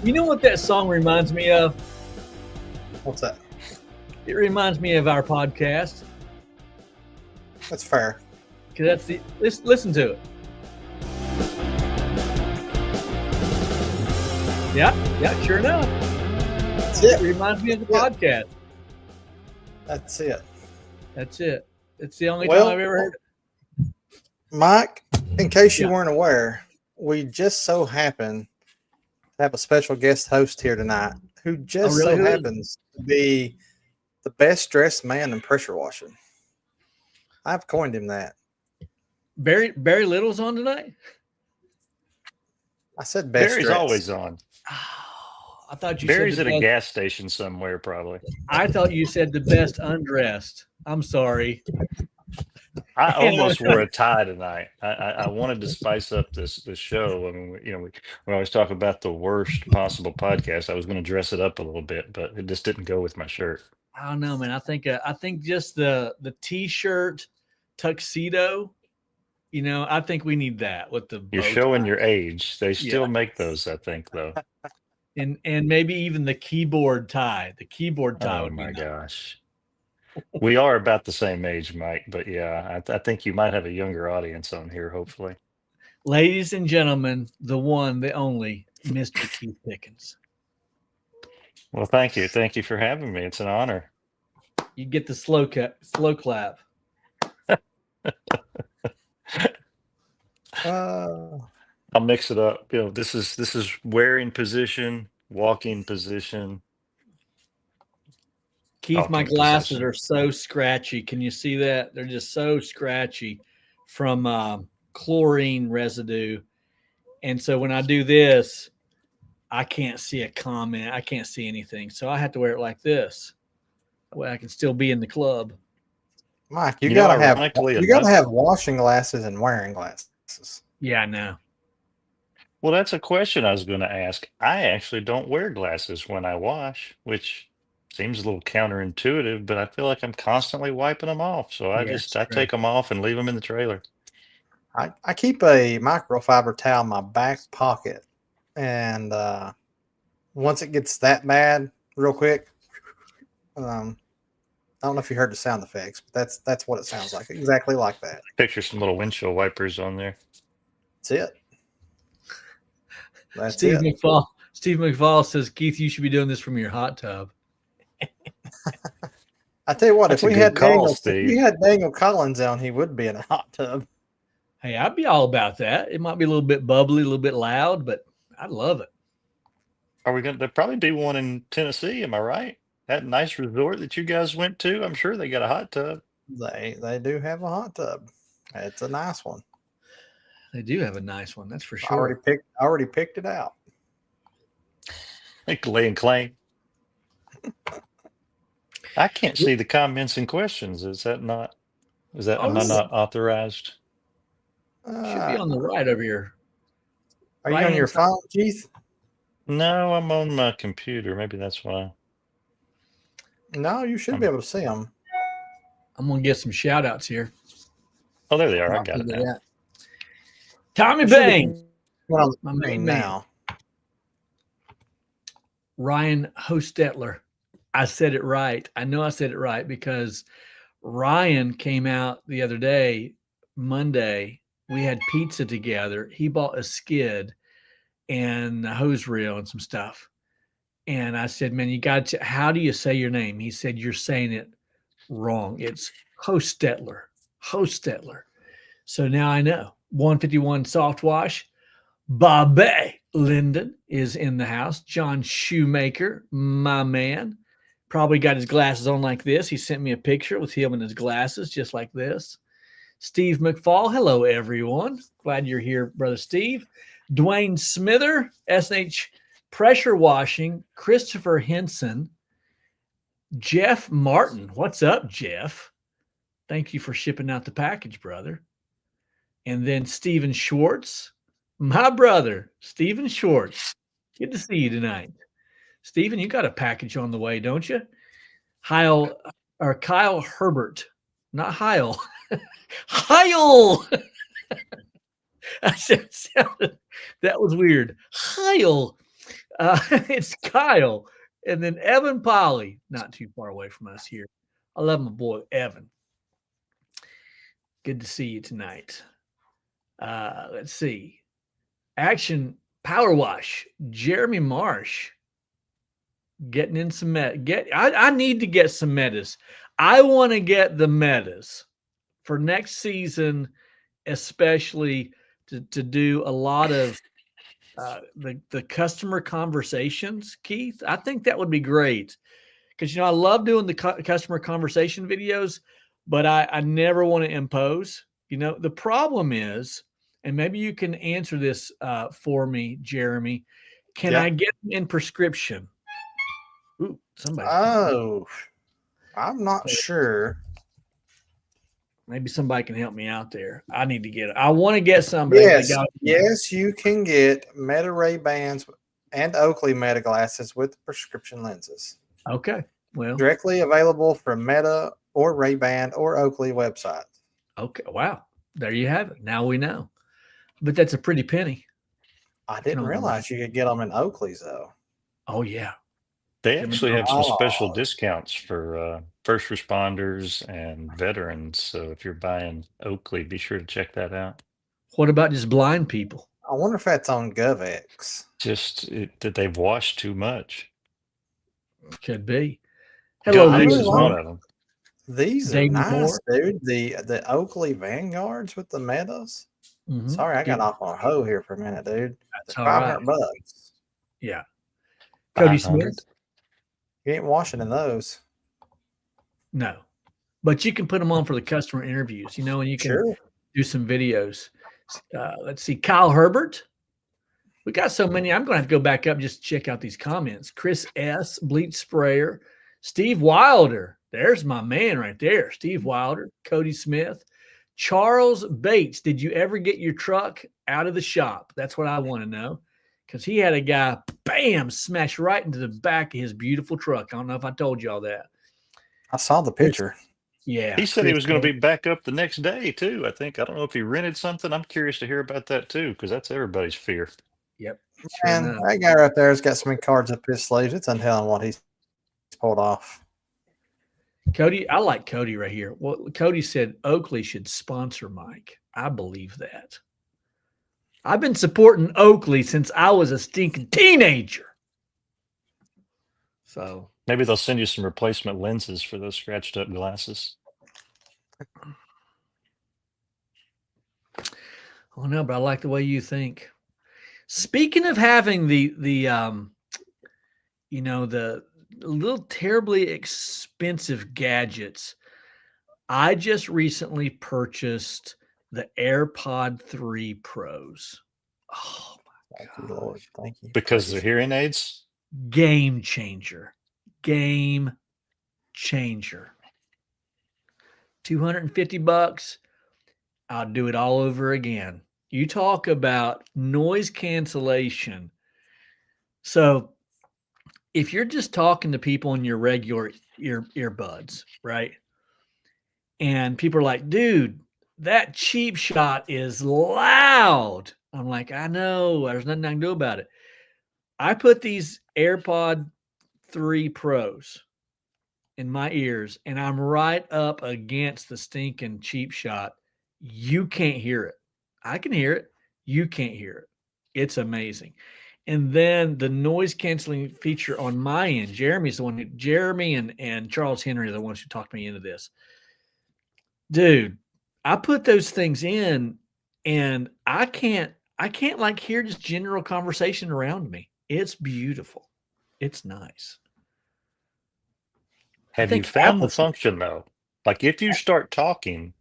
You know what that song reminds me of? What's that? It reminds me of our podcast. That's fair. Cause that's the listen to it. Yeah, sure enough. That's It it. reminds me of the Yeah. podcast. That's it. That's it. It's the only Well, time I've ever heard it. Mike, in case you Yeah. weren't aware, we just so happen to have a special guest host here tonight who just really? so Who is it? happens to be the best dressed man in pressure washing. I've coined him that. Barry Little's on tonight? I said best Barry's dressed. always on. Oh, I thought you Barry's said at the a best. gas station somewhere, probably. I thought you said the best undressed. I'm sorry. I almost wore a tie tonight. I wanted to spice up this show. I mean, we always talk about the worst possible podcast. I was going to dress it up a little bit, but it just didn't go with my shirt. I don't know, man. I think just the t-shirt tuxedo. I think we need that with the You're bow showing tie. your age. They still Yeah. make those, I think, though. and maybe even the keyboard tie. The keyboard tie Oh would be my nice. gosh. We are about the same age, Mike, but yeah, I think you might have a younger audience on here, hopefully. Ladies and gentlemen, the one, the only, Mr. Keith Pickens. Well, thank you. Thank you for having me. It's an honor. You get the slow clap. I'll mix it up. This is wearing position, walking position. Keith, my Talking glasses position. are so scratchy. Can you see that? They're just so scratchy from chlorine residue. And so when I do this, I can't see a comment. I can't see anything. So I have to wear it like this. That way I can still be in the club. Mike, you You know, gotta have ironically you gotta enough- have washing glasses and wearing glasses. Yeah, I know. Well, that's a question I was going to ask. I actually don't wear glasses when I wash, which seems a little counterintuitive, but I feel like I'm constantly wiping them off. So I Yeah, it's take them off and leave them in the trailer. I keep a microfiber towel in my back pocket, and once it gets that bad, real quick, I don't know if you heard the sound effects, but that's what it sounds like, exactly like that. Picture some little windshield wipers on there. That's it. That's Steve it. McFall says, Keith, you should be doing this from your hot tub. I tell you what, That's if a we good had call, if we Steve. had Daniel Collins on, he would be in a hot tub. Hey, I'd be all about that. It might be a little bit bubbly, a little bit loud, but I'd love it. Are we going to? There'll probably be one in Tennessee. Am I right? That nice resort that you guys went to. I'm sure they got a hot tub. They do have a hot tub. It's a nice one. They do have a nice one, that's for I sure. already picked it out. Like laying claim. I can't see the comments and questions. Is that not? Am I not authorized? Should be on the right over here. Are you on your phone, Keith? No, I'm on my computer. Maybe that's why. No, you should be able to see them. I'm going to get some shout outs here. Oh, there they are. I got it now. Tommy Bang. Well, My I'm main now. Ryan Hostetler. I said it right. I know I said it right because Ryan came out the other day, Monday. We had pizza together. He bought a skid and a hose reel and some stuff. And I said, man, you got to, how do you say your name? He said, you're saying it wrong. It's Hostetler. Hostetler. So now I know. 151 Soft Wash. Bobby Linden is in the house. John Shoemaker, my man, probably got his glasses on like this. He sent me a picture with him and his glasses just like this. Steve McFall, hello, everyone. Glad you're here, Brother Steve. Dwayne Smither, SH Pressure Washing, Christopher Henson, Jeff Martin. What's up, Jeff? Thank you for shipping out the package, brother. And then Steven Schwartz, my brother, Steven Schwartz. Good to see you tonight. Steven, you got a package on the way, don't you? Kyle Herbert, not Heil. Heil. That was weird. Heil. It's Kyle, and then Evan Polly, not too far away from us here. I love my boy Evan. Good to see you tonight. Let's see. Action Power Wash. Jeremy Marsh getting in some I need to get some metas. I want to get the metas for next season, especially to do a lot of the customer conversations, Keith. I think that would be great because I love doing the customer conversation videos, but I never want to impose. The problem is, and maybe you can answer this for me, Jeremy. Can I get them in prescription? Ooh, somebody. Oh, I'm not sure. Maybe somebody can help me out there. I need to get it. I want to get some. But Yes, you can get Meta Ray-Bans and Oakley Meta glasses with prescription lenses. Okay. Well, directly available from Meta or Ray-Ban or Oakley websites. Okay. Wow. There you have it. Now we know. But that's a pretty penny. I didn't realize you could get them in Oakley's, though. Oh, yeah. They actually have some special discounts for first responders and veterans. So if you're buying Oakley, be sure to check that out. What about just blind people? I wonder if that's on GovX. Just that they've washed too much. Could be. Hello, GovX is one of them. These are nice, dude. The Oakley Vanguards with the metas. Mm-hmm. Sorry, I got off on a hoe here for a minute, dude. That's $500. Yeah. Cody Smith. You ain't washing in those. No. But you can put them on for the customer interviews, and you can do some videos. Let's see. Kyle Herbert. We got so many. I'm going to have to go back up just to check out these comments. Chris S. Bleach Sprayer. Steve Wilder. There's my man right there. Steve Wilder. Cody Smith. Charles Bates. Did you ever get your truck out of the shop? That's what I want to know. Because he had a guy, bam, smash right into the back of his beautiful truck. I don't know if I told y'all that. I saw the picture. Yeah. He said he was going to be back up the next day, too. I don't know if he rented something. I'm curious to hear about that, too, because that's everybody's fear. Yep. And that guy right there has got so many cards up his sleeves. It's untelling what he's pulled off. Cody, I like Cody right here. Well, Cody said Oakley should sponsor Mike. I believe that. I've been supporting Oakley since I was a stinking teenager. So maybe they'll send you some replacement lenses for those scratched up glasses. Oh no, but I like the way you think. Speaking of having the little terribly expensive gadgets, I just recently purchased the AirPod 3 Pros. Oh my God. Lord, thank you. Because they're hearing aids? Game changer. Game changer. $250. I'll do it all over again. You talk about noise cancellation. So if you're just talking to people in your regular earbuds, right? And people are like, dude, that cheap shot is loud. I'm like, I know. There's nothing I can do about it. I put these AirPod 3 Pros in my ears, and I'm right up against the stinking cheap shot. You can't hear it. I can hear it. You can't hear it. It's amazing. And then the noise canceling feature on my end, Jeremy and Charles Henry are the ones who talked me into this. Dude, I put those things in and I can't like hear just general conversation around me. It's beautiful. It's nice. Have you found the function though? Like if you start talking,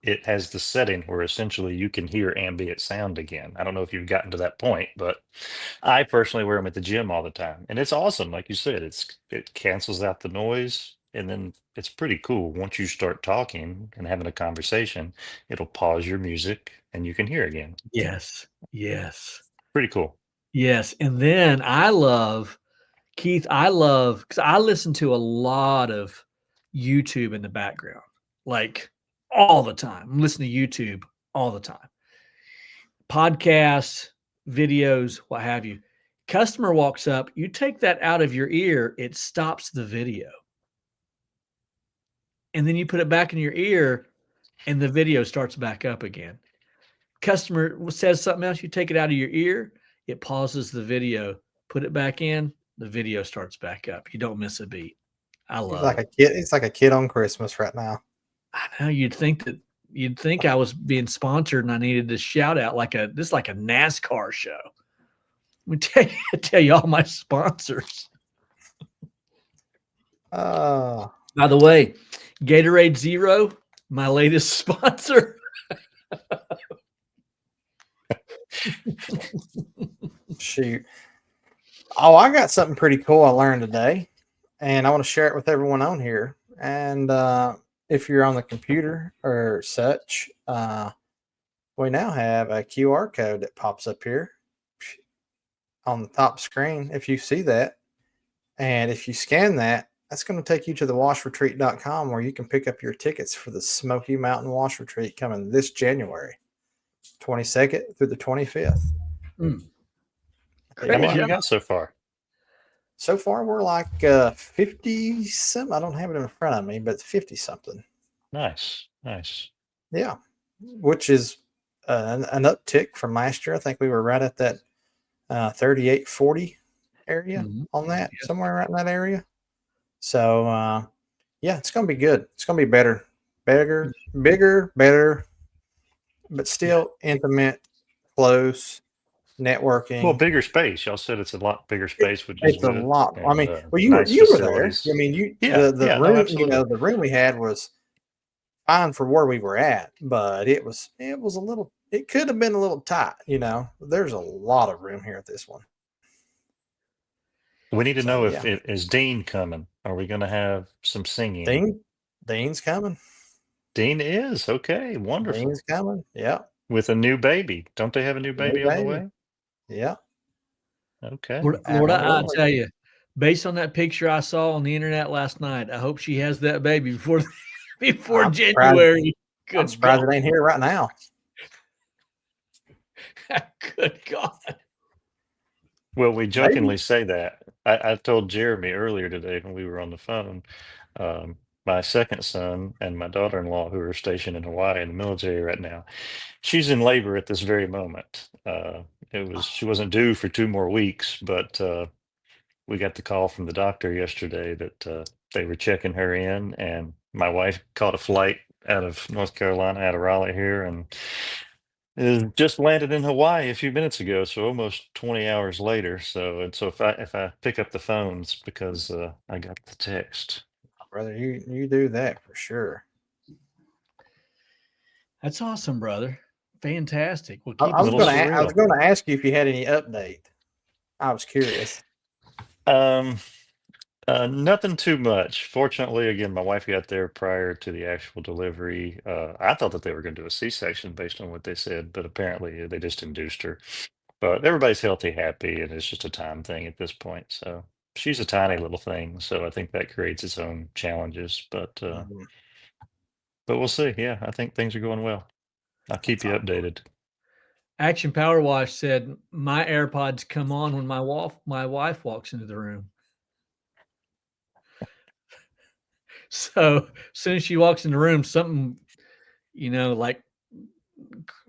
it has the setting where essentially you can hear ambient sound again. I don't know if you've gotten to that point, but I personally wear them at the gym all the time. And it's awesome. Like you said, it cancels out the noise. And then it's pretty cool. Once you start talking and having a conversation, it'll pause your music and you can hear again. Yes. Yes. Pretty cool. Yes. And then Keith, because I listen to a lot of YouTube in the background, like all the time. I'm listening to YouTube all the time. Podcasts, videos, what have you. Customer walks up, you take that out of your ear, it stops the video. And then you put it back in your ear and the video starts back up again. Customer says something else, you take it out of your ear, it pauses the video, put it back in, the video starts back up. You don't miss a beat. I He's love like it. a kid. It's like a kid on Christmas right now. I know you'd think I was being sponsored and I needed to shout out like a NASCAR show. Let me tell you all my sponsors. Oh, By the way, Gatorade Zero, my latest sponsor. shoot. Oh, I got something pretty cool I learned today, and I want to share it with everyone on here. And if you're on the computer or such, we now have a QR code that pops up here on the top screen. If you see that, and if you scan that, that's going to take you to the washretreat.com where you can pick up your tickets for the Smoky Mountain Wash Retreat coming this January 22nd through the 25th. Mm. How many have you got so far? So far, we're like 50 some. I don't have it in front of me, but 50 something. Nice. Yeah, which is an uptick from last year. I think we were right at that 38-40 area on that, somewhere right in that area. So, yeah, it's going to be good. It's going to be better, bigger, better, but still intimate, close, networking. Well, bigger space. Y'all said it's a lot bigger space, which is It's a good. lot. And, I mean, well, you nice were there. facilities. I mean, Yeah, the no, room, absolutely. the room we had was fine for where we were at, but it was a little. It could have been a little tight. There's a lot of room here at this one. We need to know yeah. if is Dean coming? Are we going to have some singing? Dean's coming. Dean is okay. Wonderful. Dean's coming. Yeah. With a new baby. Don't they have a new baby on the way? Yeah. Okay. Lord, I tell you, based on that picture I saw on the internet last night, I hope she has that baby before January. I'm surprised it ain't here right now. Good God. Well, we jokingly say that. I told Jeremy earlier today when we were on the phone, my second son and my daughter-in-law, who are stationed in Hawaii in the military right now, she's in labor at this very moment. She wasn't due for 2 more weeks, but we got the call from the doctor yesterday that they were checking her in, and my wife caught a flight out of North Carolina, out of Raleigh here, and just landed in Hawaii a few minutes ago, so almost 20 hours later. So if I pick up the phone, it's because I got the text. Brother, you do that for sure. That's awesome, brother. Fantastic. Well, I was going to ask you if you had any update. I was curious. Nothing too much. Fortunately, again, my wife got there prior to the actual delivery. I thought that they were going to do a C-section based on what they said, but apparently they just induced her. But everybody's healthy, happy, and it's just a time thing at this point. So she's a tiny little thing, so I think that creates its own challenges. But we'll see. Yeah, I think things are going well. I'll keep you updated. Action Power Wash said my AirPods come on when my wife walks into the room. So as soon as she walks in the room, something, like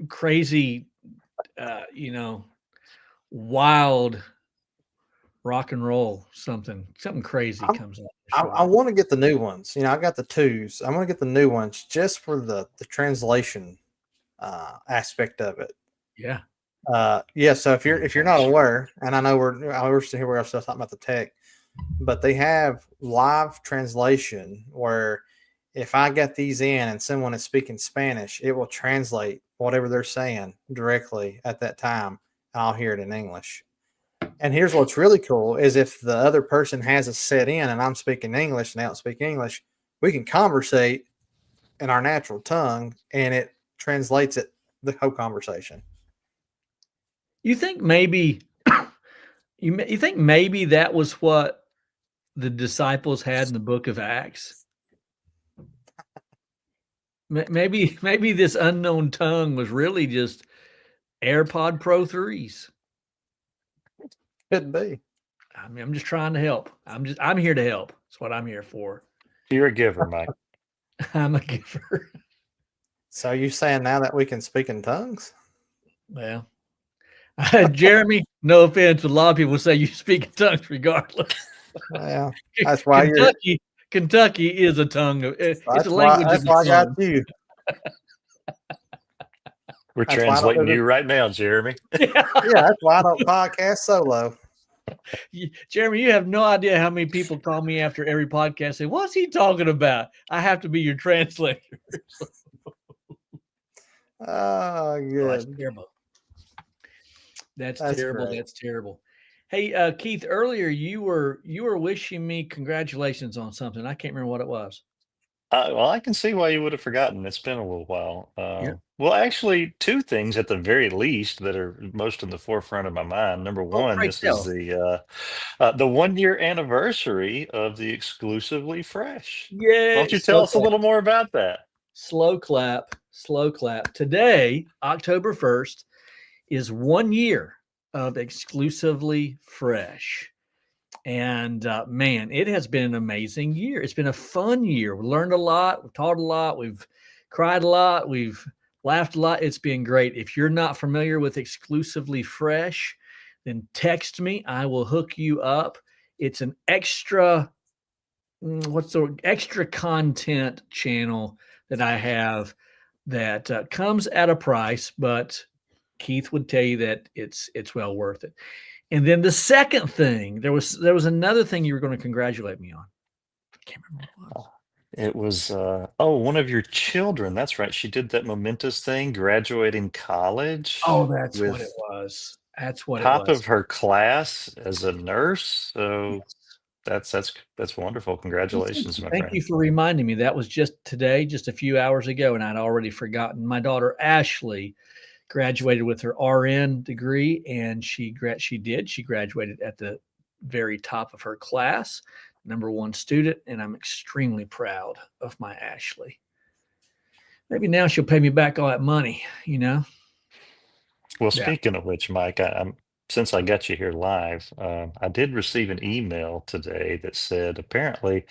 crazy, wild rock and roll, something crazy comes up. I want to get the new ones. I got the 2s. I want to get the new ones just for the translation aspect of it. Yeah. Yeah. So if you're not aware, and I know we're still here, we're still talking about the tech, but they have live translation where if I get these in and someone is speaking Spanish, it will translate whatever they're saying directly at that time. And I'll hear it in English. And here's what's really cool is if the other person has it set in and I'm speaking English and they don't speak English, we can conversate in our natural tongue and it translates the whole conversation. You think maybe you think maybe that was what the disciples had in the book of Acts? Maybe this unknown tongue was really just AirPod Pro 3s. Could be. I mean, I'm just trying to help. I'm here to help. That's what I'm here for. You're a giver, Mike. I'm a giver. So you saying now that we can speak in tongues? Well, Jeremy, no offense, but a lot of people say you speak in tongues regardless. Yeah, that's why you're. Kentucky is a tongue. It's That's a language why. of That's why I got tongue. you. We're That's why I don't translating do you right now, Jeremy. Yeah, that's why I don't podcast solo. Jeremy, you have no idea how many people call me after every podcast say, "What's he talking about?" I have to be your translator. Oh, That's good. terrible. That's That's terrible. great. That's terrible. Hey, Keith, earlier you were wishing me congratulations on something. I can't remember what it was. Well, I can see why you would have forgotten. It's been a little while. Yeah. Well, actually, two things at the very least that are most in the forefront of my mind. Number Oh, one, pray this is tell. the 1 year anniversary of the Exclusively Fresh. Why don't Yay. you tell us a little more about that? Slow clap. Slow clap. Today, October 1st, is 1 year of Exclusively Fresh. And man, it has been an amazing year. It's been a fun year. We learned a lot. We've taught a lot. We've cried a lot. We've laughed a lot. It's been great. If you're not familiar with Exclusively Fresh, then text me. I will hook you up. It's an extra, what's the extra content channel that I have that comes at a price, but Keith would tell you that it's well worth it. And then the second thing, there was another thing you were going to congratulate me on. I can't remember what it was. It was one of your children. That's right. She did that momentous thing, graduating college Oh, that's what it with was. That's what it top was. of her class as a nurse. So Yes. that's wonderful. Well, Congratulations, my thank you friend. for reminding me. That was just today, just a few hours ago, and I'd already forgotten. My daughter Ashley graduated with her RN degree, and she graduated at the very top of her class, number one student, and I'm extremely proud of my Ashley. Maybe now she'll pay me back all that money, you know? Well, Yeah. speaking of which, Mike, since I got you here live, I did receive an email today that said apparently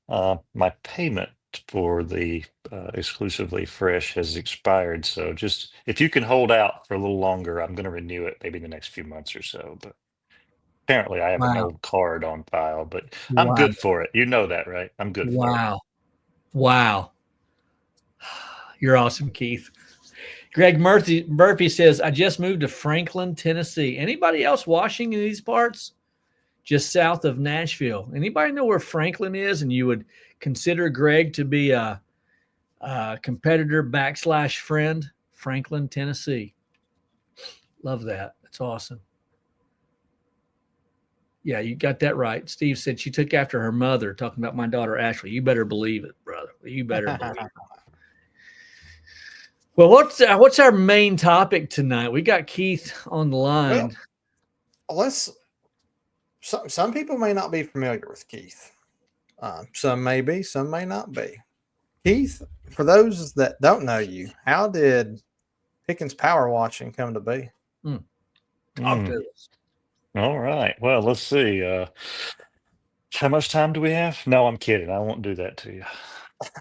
my payment for the Exclusively Fresh has expired. So just if you can hold out for a little longer, I'm going to renew it maybe in the next few months or so. But apparently I have an Wow. old card on file, but I'm Wow. good for it. You know that, right? I'm good for it. Wow. Wow. You're awesome, Keith. Greg Murphy says, I just moved to Franklin, Tennessee. Anybody else washing in these parts? Just south of Nashville. Anybody know where Franklin is? And you would consider Greg to be a competitor / friend? Franklin, Tennessee. Love that. That's awesome. Yeah, you got that right. Steve said she took after her mother, talking about my daughter Ashley. You better believe it, brother. You better believe it. Well, what's our main topic tonight? We got Keith on the line. Well, some people may not be familiar with Keith. Some may be, some may not be. Keith, for those that don't know you, how did Pickens Power Washing come to be? Talk to us. All right. Well, let's see. How much time do we have? No, I'm kidding. I won't do that to you.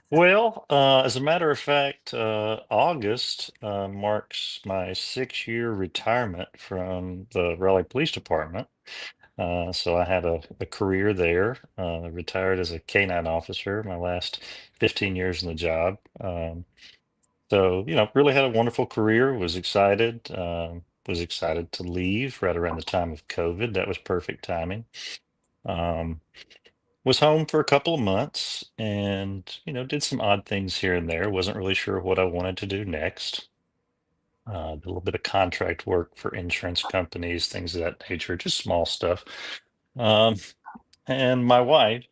Well, as a matter of fact, August marks my 6 year retirement from the Raleigh Police Department. So I had a career there, retired as a K-9 officer, my last 15 years in the job. So, really had a wonderful career, was excited to leave right around the time of COVID. That was perfect timing. Was home for a couple of months and, did some odd things here and there. Wasn't really sure what I wanted to do next. Did a little bit of contract work for insurance companies, things of that nature, just small stuff. And my wife,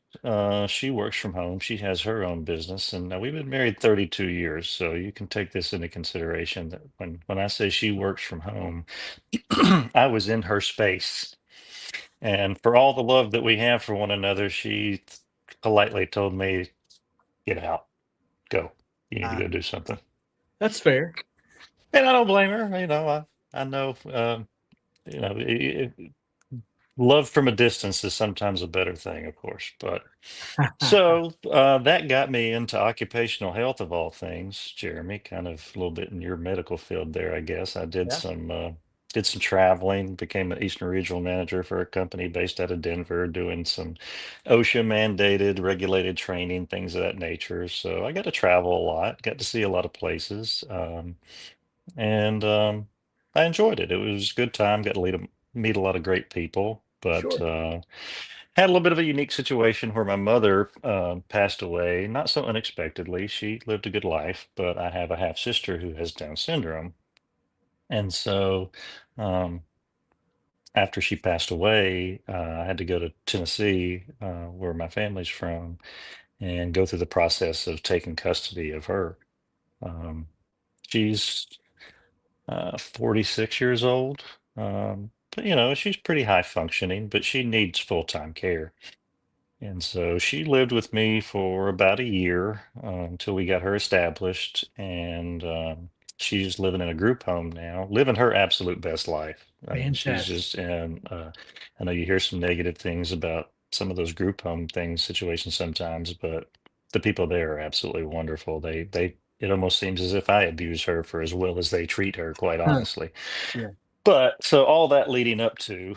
she works from home. She has her own business, and we've been married 32 years. So you can take this into consideration that when I say she works from home, I was in her space. And for all the love that we have for one another, she politely told me, "Get out, go. You need to go do something." That's fair. And I don't blame her. I know, Love from a distance is sometimes a better thing, of course. But so that got me into occupational health of all things, Jeremy. Kind of a little bit in your medical field there, I guess. I Yeah. did some traveling, became an Eastern Regional Manager for a company based out of Denver, doing some OSHA mandated, regulated training, things of that nature. So I got to travel a lot, got to see a lot of places, and I enjoyed it. It was a good time. Got to meet a lot of great people, but. Sure. Had a little bit of a unique situation where my mother passed away, not so unexpectedly. She lived a good life, but I have a half sister who has Down syndrome. And so um, after she passed away, I had to go to Tennessee, where my family's from, and go through the process of taking custody of her. Um, she's 46 years old. But she's pretty high functioning, but she needs full-time care. And so she lived with me for about a year until we got her established. And she's living in a group home now, living her absolute best life. I mean, she's Fantastic. just, and I know you hear some negative things about some of those group home things, situations sometimes, but the people there are absolutely wonderful. It almost seems as if I abuse her for as well as they treat her, quite Huh. honestly. Yeah. But so all that leading up to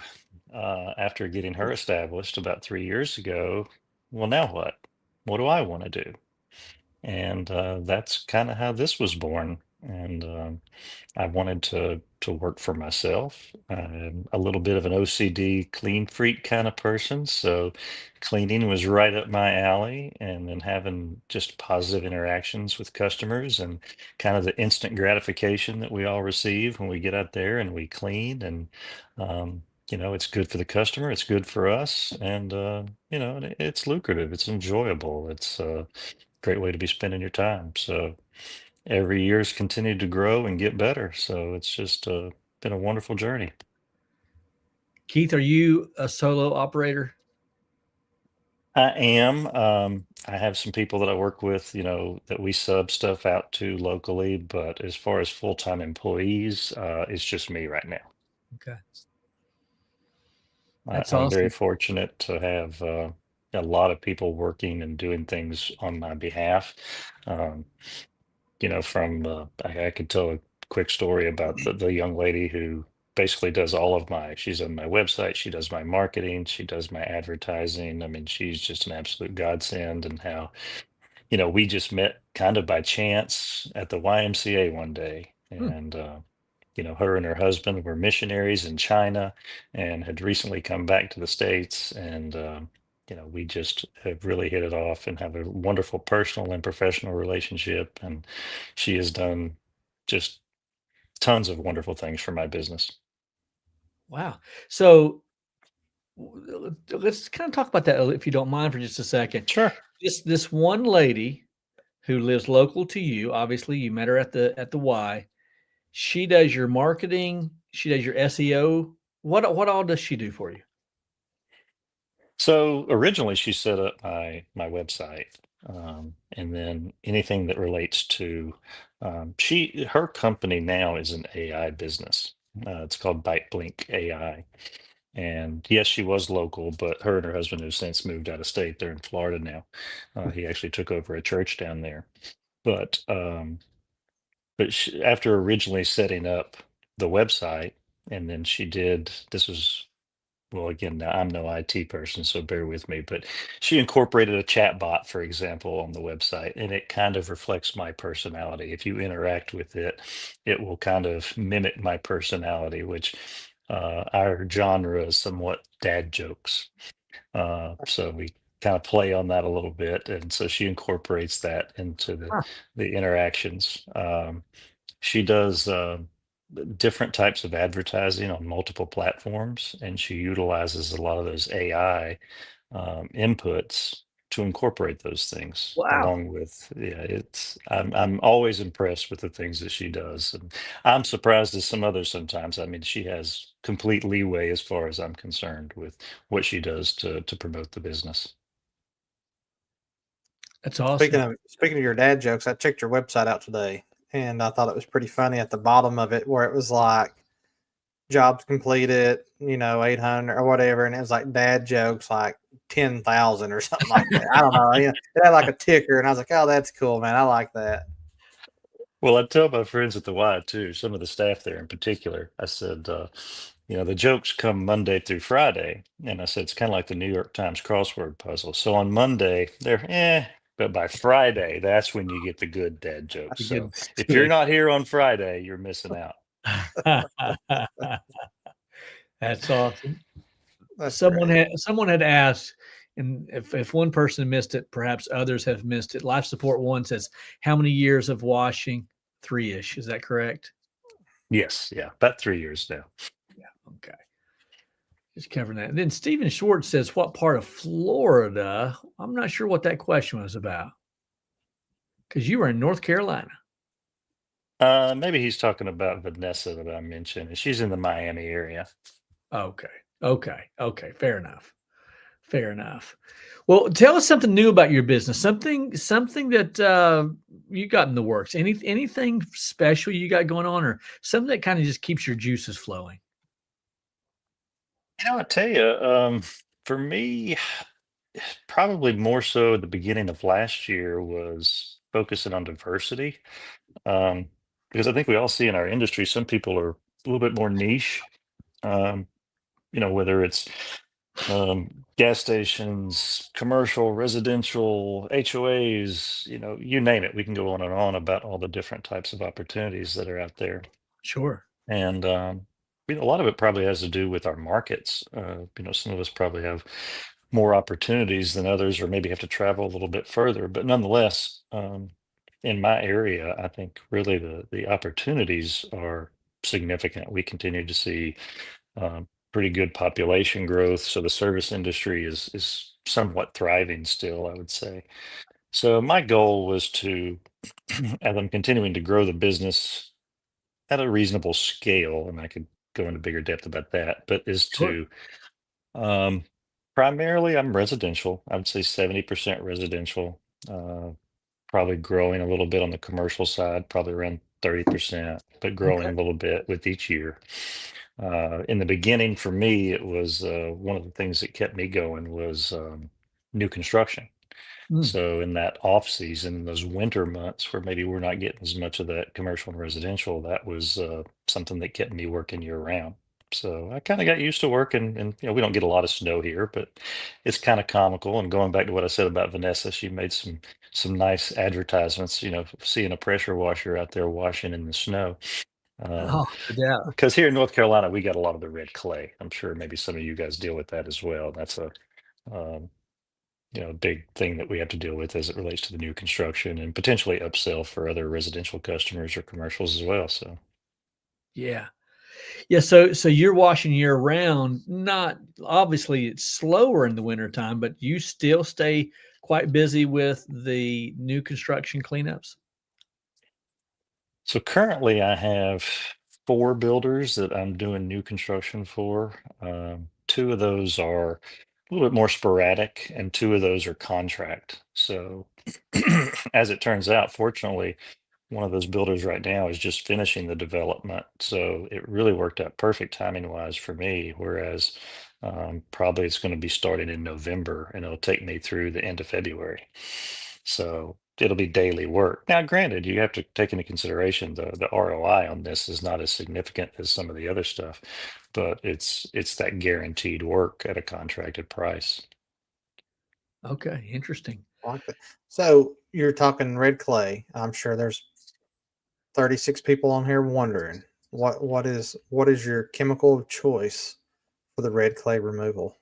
after getting her established about 3 years ago, well, now what? What do I want to do? And that's kind of how this was born. And I wanted to work for myself. I'm a little bit of an OCD clean freak kind of person, so cleaning was right up my alley. And then having just positive interactions with customers and kind of the instant gratification that we all receive when we get out there and we clean. And it's good for the customer, it's good for us, and it's lucrative, it's enjoyable, it's a great way to be spending your time. So every year's continued to grow and get better. So it's just been a wonderful journey. Keith, are you a solo operator? I am. I have some people that I work with, that we sub stuff out to locally, but as far as full-time employees, it's just me right now. Okay. I, That's I'm very awesome. fortunate to have a lot of people working and doing things on my behalf. Um, I could tell a quick story about the young lady who basically does she's on my website, she does my marketing, she does my advertising. I mean, she's just an absolute godsend. And how, we just met kind of by chance at the YMCA one day. Hmm. And, her and her husband were missionaries in China and had recently come back to the States. And, we just have really hit it off and have a wonderful personal and professional relationship. And she has done just tons of wonderful things for my business. Wow. So let's kind of talk about that if you don't mind for just a second. Sure. Just this one lady who lives local to you. Obviously, you met her at the Y. She does your marketing. She does your SEO. What all does she do for you? So originally she set up my website, and then anything that relates to her company now is an AI business. It's called Bite Blink AI. And yes, she was local, but her and her husband have since moved out of state. They're in Florida now. He actually took over a church down there. But after originally setting up the website, and then she did this was well, again, now I'm no IT person, so bear with me, but she incorporated a chat bot, for example, on the website, and it kind of reflects my personality. If you interact with it, it will kind of mimic my personality, which our genre is somewhat dad jokes. So we kind of play on that a little bit. And so she incorporates that into Huh. the interactions. She does different types of advertising on multiple platforms, and she utilizes a lot of those AI inputs to incorporate those things Wow. along with, yeah, I'm always impressed with the things that she does. And I'm surprised as some others sometimes. I mean, she has complete leeway as far as I'm concerned with what she does to promote the business. That's Speaking awesome. of speaking of your dad jokes, I checked your website out today, and I thought it was pretty funny at the bottom of it, where it was like jobs completed, 800 or whatever, and it was like dad jokes like 10,000 or something like that. I don't know. It had like a ticker, and I was like, oh, that's cool, man. I like that. Well, I tell my friends at the Y too, some of the staff there in particular, I said, the jokes come Monday through Friday. And I said, it's kind of like the New York Times crossword puzzle. So on Monday, they're but by Friday, that's when you get the good dad jokes. So Goodness, if you're good. not here on Friday, you're missing out. That's awesome. That's Someone great. had asked, and if one person missed it, perhaps others have missed it. Life Support One says, "How many years of washing?" 3-ish. Is that correct? Yes, yeah, about 3 years now. Yeah. Okay. Just covering that. And then Stephen Schwartz says, "What part of Florida?" I'm not sure what that question was about because you were in North Carolina. Maybe he's talking about Vanessa that I mentioned, and she's in the Miami area. Okay. Okay. Fair enough. Fair enough. Well, tell us something new about your business. Something that you got in the works. Anything special you got going on, or something that kind of just keeps your juices flowing? I tell you, for me, probably more so at the beginning of last year was focusing on diversity. Um, because I think we all see in our industry, some people are a little bit more niche. Um, whether it's gas stations, commercial, residential, HOAs, you name it. We can go on and on about all the different types of opportunities that are out there. Sure. And a lot of it probably has to do with our markets. Some of us probably have more opportunities than others, or maybe have to travel a little bit further. But nonetheless, in my area, I think really the opportunities are significant. We continue to see pretty good population growth, so the service industry is somewhat thriving still, I would say. So my goal was to, as I'm continuing to grow the business at a reasonable scale, and I could go into bigger depth about that, but is Sure. to um, primarily I'm residential. I would say 70% residential, uh, probably growing a little bit on the commercial side, probably around 30%, but growing Okay. a little bit with each year. In the beginning, for me, it was one of the things that kept me going was new construction. Mm, So in that off season, those winter months where maybe we're not getting as much of that commercial and residential, that was something that kept me working year round. So I kind of got used to working, and we don't get a lot of snow here, but it's kind of comical. And going back to what I said about Vanessa, she made some nice advertisements. Seeing a pressure washer out there washing in the snow. Um, oh, no doubt. because here in North Carolina, we got a lot of the red clay. I'm sure maybe some of you guys deal with that as well. That's a um, big thing that we have to deal with as it relates to the new construction and potentially upsell for other residential customers or commercials as well. So Yeah. Yeah. So you're washing year round. Not obviously it's slower in the wintertime, but you still stay quite busy with the new construction cleanups. so currently I have 4 builders that I'm doing new construction for. Two of those are a little bit more sporadic, and two of those are contract. So as it turns out, fortunately, one of those builders right now is just finishing the development. So it really worked out perfect timing wise for me. Whereas probably it's going to be starting in November, and it'll take me through the end of February. So it'll be daily work. Now, granted, you have to take into consideration the ROI on this is not as significant as some of the other stuff, but it's that guaranteed work at a contracted price. Okay. Interesting. I like that. So you're talking red clay. I'm sure there's 36 people on here wondering what is your chemical of choice for the red clay removal?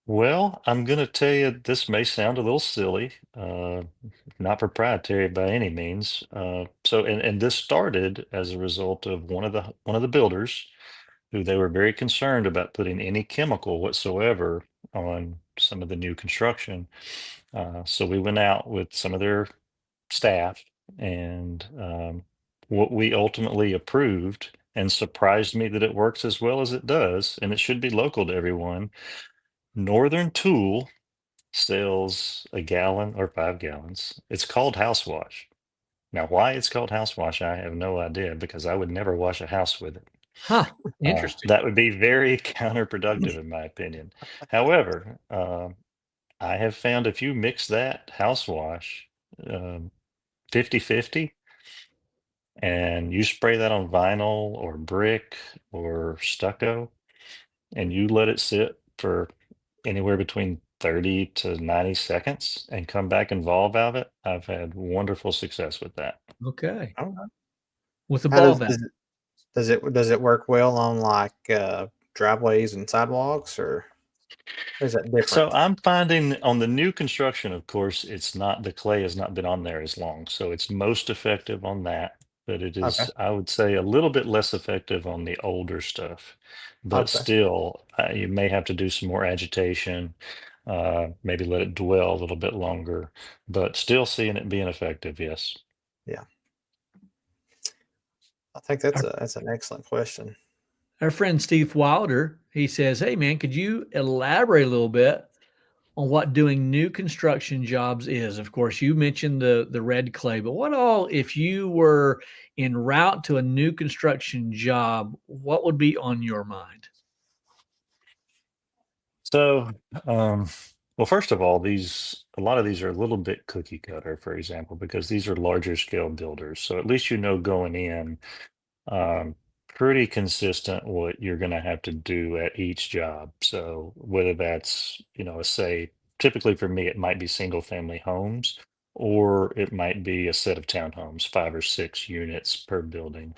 Well, I'm going to tell you this may sound a little silly, not proprietary by any means. And this started as a result of one of the builders who they were very concerned about putting any chemical whatsoever on some of the new construction. So we went out with some of their staff, and what we ultimately approved and surprised me that it works as well as it does, and it should be local to everyone. Northern Tool sells a gallon or 5 gallons. It's called house wash. Now, why it's called house wash, I have no idea because I would never wash a house with it. Interesting. That would be very counterproductive, in my opinion. However, I have found if you mix that house wash um, 50-50 and you spray that on vinyl or brick or stucco and you let it sit for anywhere between 30 to 90 seconds and come back and valve valve it, I've had wonderful success with that. Okay. Oh, With the how ball does valve. does it work well on like driveways and sidewalks, or is that So different? I'm finding on the new construction, of course, it's not, the clay has not been on there as long. So it's most effective on that. But it Okay. is, I would say, a little bit less effective on the older stuff. But Okay. still, you may have to do some more agitation, maybe let it dwell a little bit longer, but still seeing it being effective, yes. Yeah. I think Our, that's an excellent question. our friend Steve Wilder, he says, "Hey man, could you elaborate a little bit on what doing new construction jobs is?" Of course, you mentioned the red clay, but what all if you were en route to a new construction job, what would be on your mind? So, um, well, first of all, a lot of these are a little bit cookie cutter, for example, because these are larger scale builders. So at least you know going in, um, pretty consistent what you're going to have to do at each job. So whether that's, say, typically for me, it might be single family homes, or it might be a set of townhomes, 5 or 6 units per building.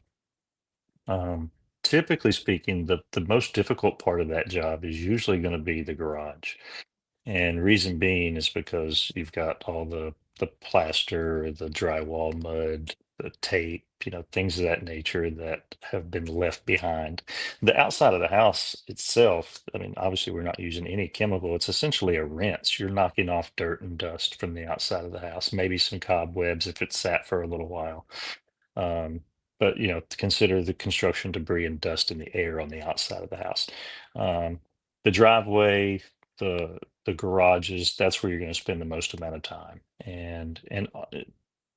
Um, Typically speaking, the most difficult part of that job is usually going to be the garage. And reason being is because you've got all the plaster, the drywall mud, the tape, things of that nature that have been left behind. The outside of the house itself, I mean, obviously we're not using any chemical. It's essentially a rinse. You're knocking off dirt and dust from the outside of the house, maybe some cobwebs if it's sat for a little while. Um, but to consider the construction debris and dust in the air on the outside of the house. Um, the driveway, the garages, that's where you're going to spend the most amount of time.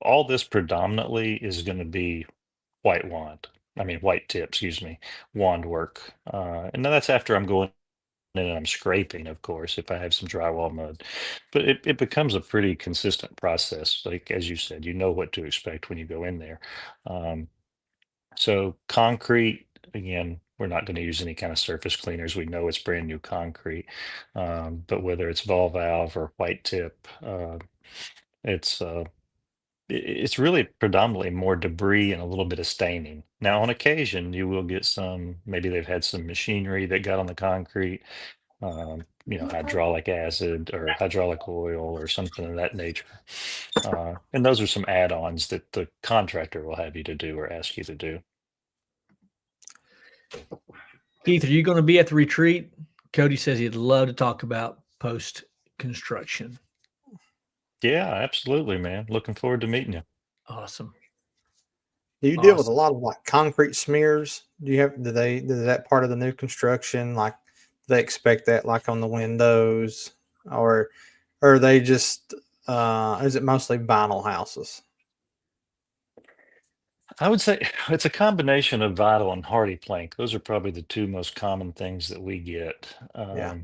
All this predominantly is going to be white tip, excuse me, wand work. And then that's after I'm going and I'm scraping, of course, if I have some drywall mud. But it becomes a pretty consistent process. Like as you said, you know what to expect when you go in there. Um, so concrete, again, we're not going to use any kind of surface cleaners. We know it's brand new concrete. But whether it's vol valve or white tip, it's it's really predominantly more debris and a little bit of staining. Now, on occasion, you will get some, maybe they've had some machinery that got on the concrete, hydraulic acid or hydraulic oil or something of that nature. And those are some add-ons that the contractor will have you to do or ask you to do. Keith, are you going to be at the retreat? Cody says he'd love to talk about post construction. Yeah, absolutely, man. Looking forward to meeting you. Awesome. Do you deal with a lot of like concrete smears? Do that part of the new construction, like do they expect that like on the windows, or are they just is it mostly vinyl houses? I would say it's a combination of vinyl and hardy plank. Those are probably the two most common things that we get. Yeah.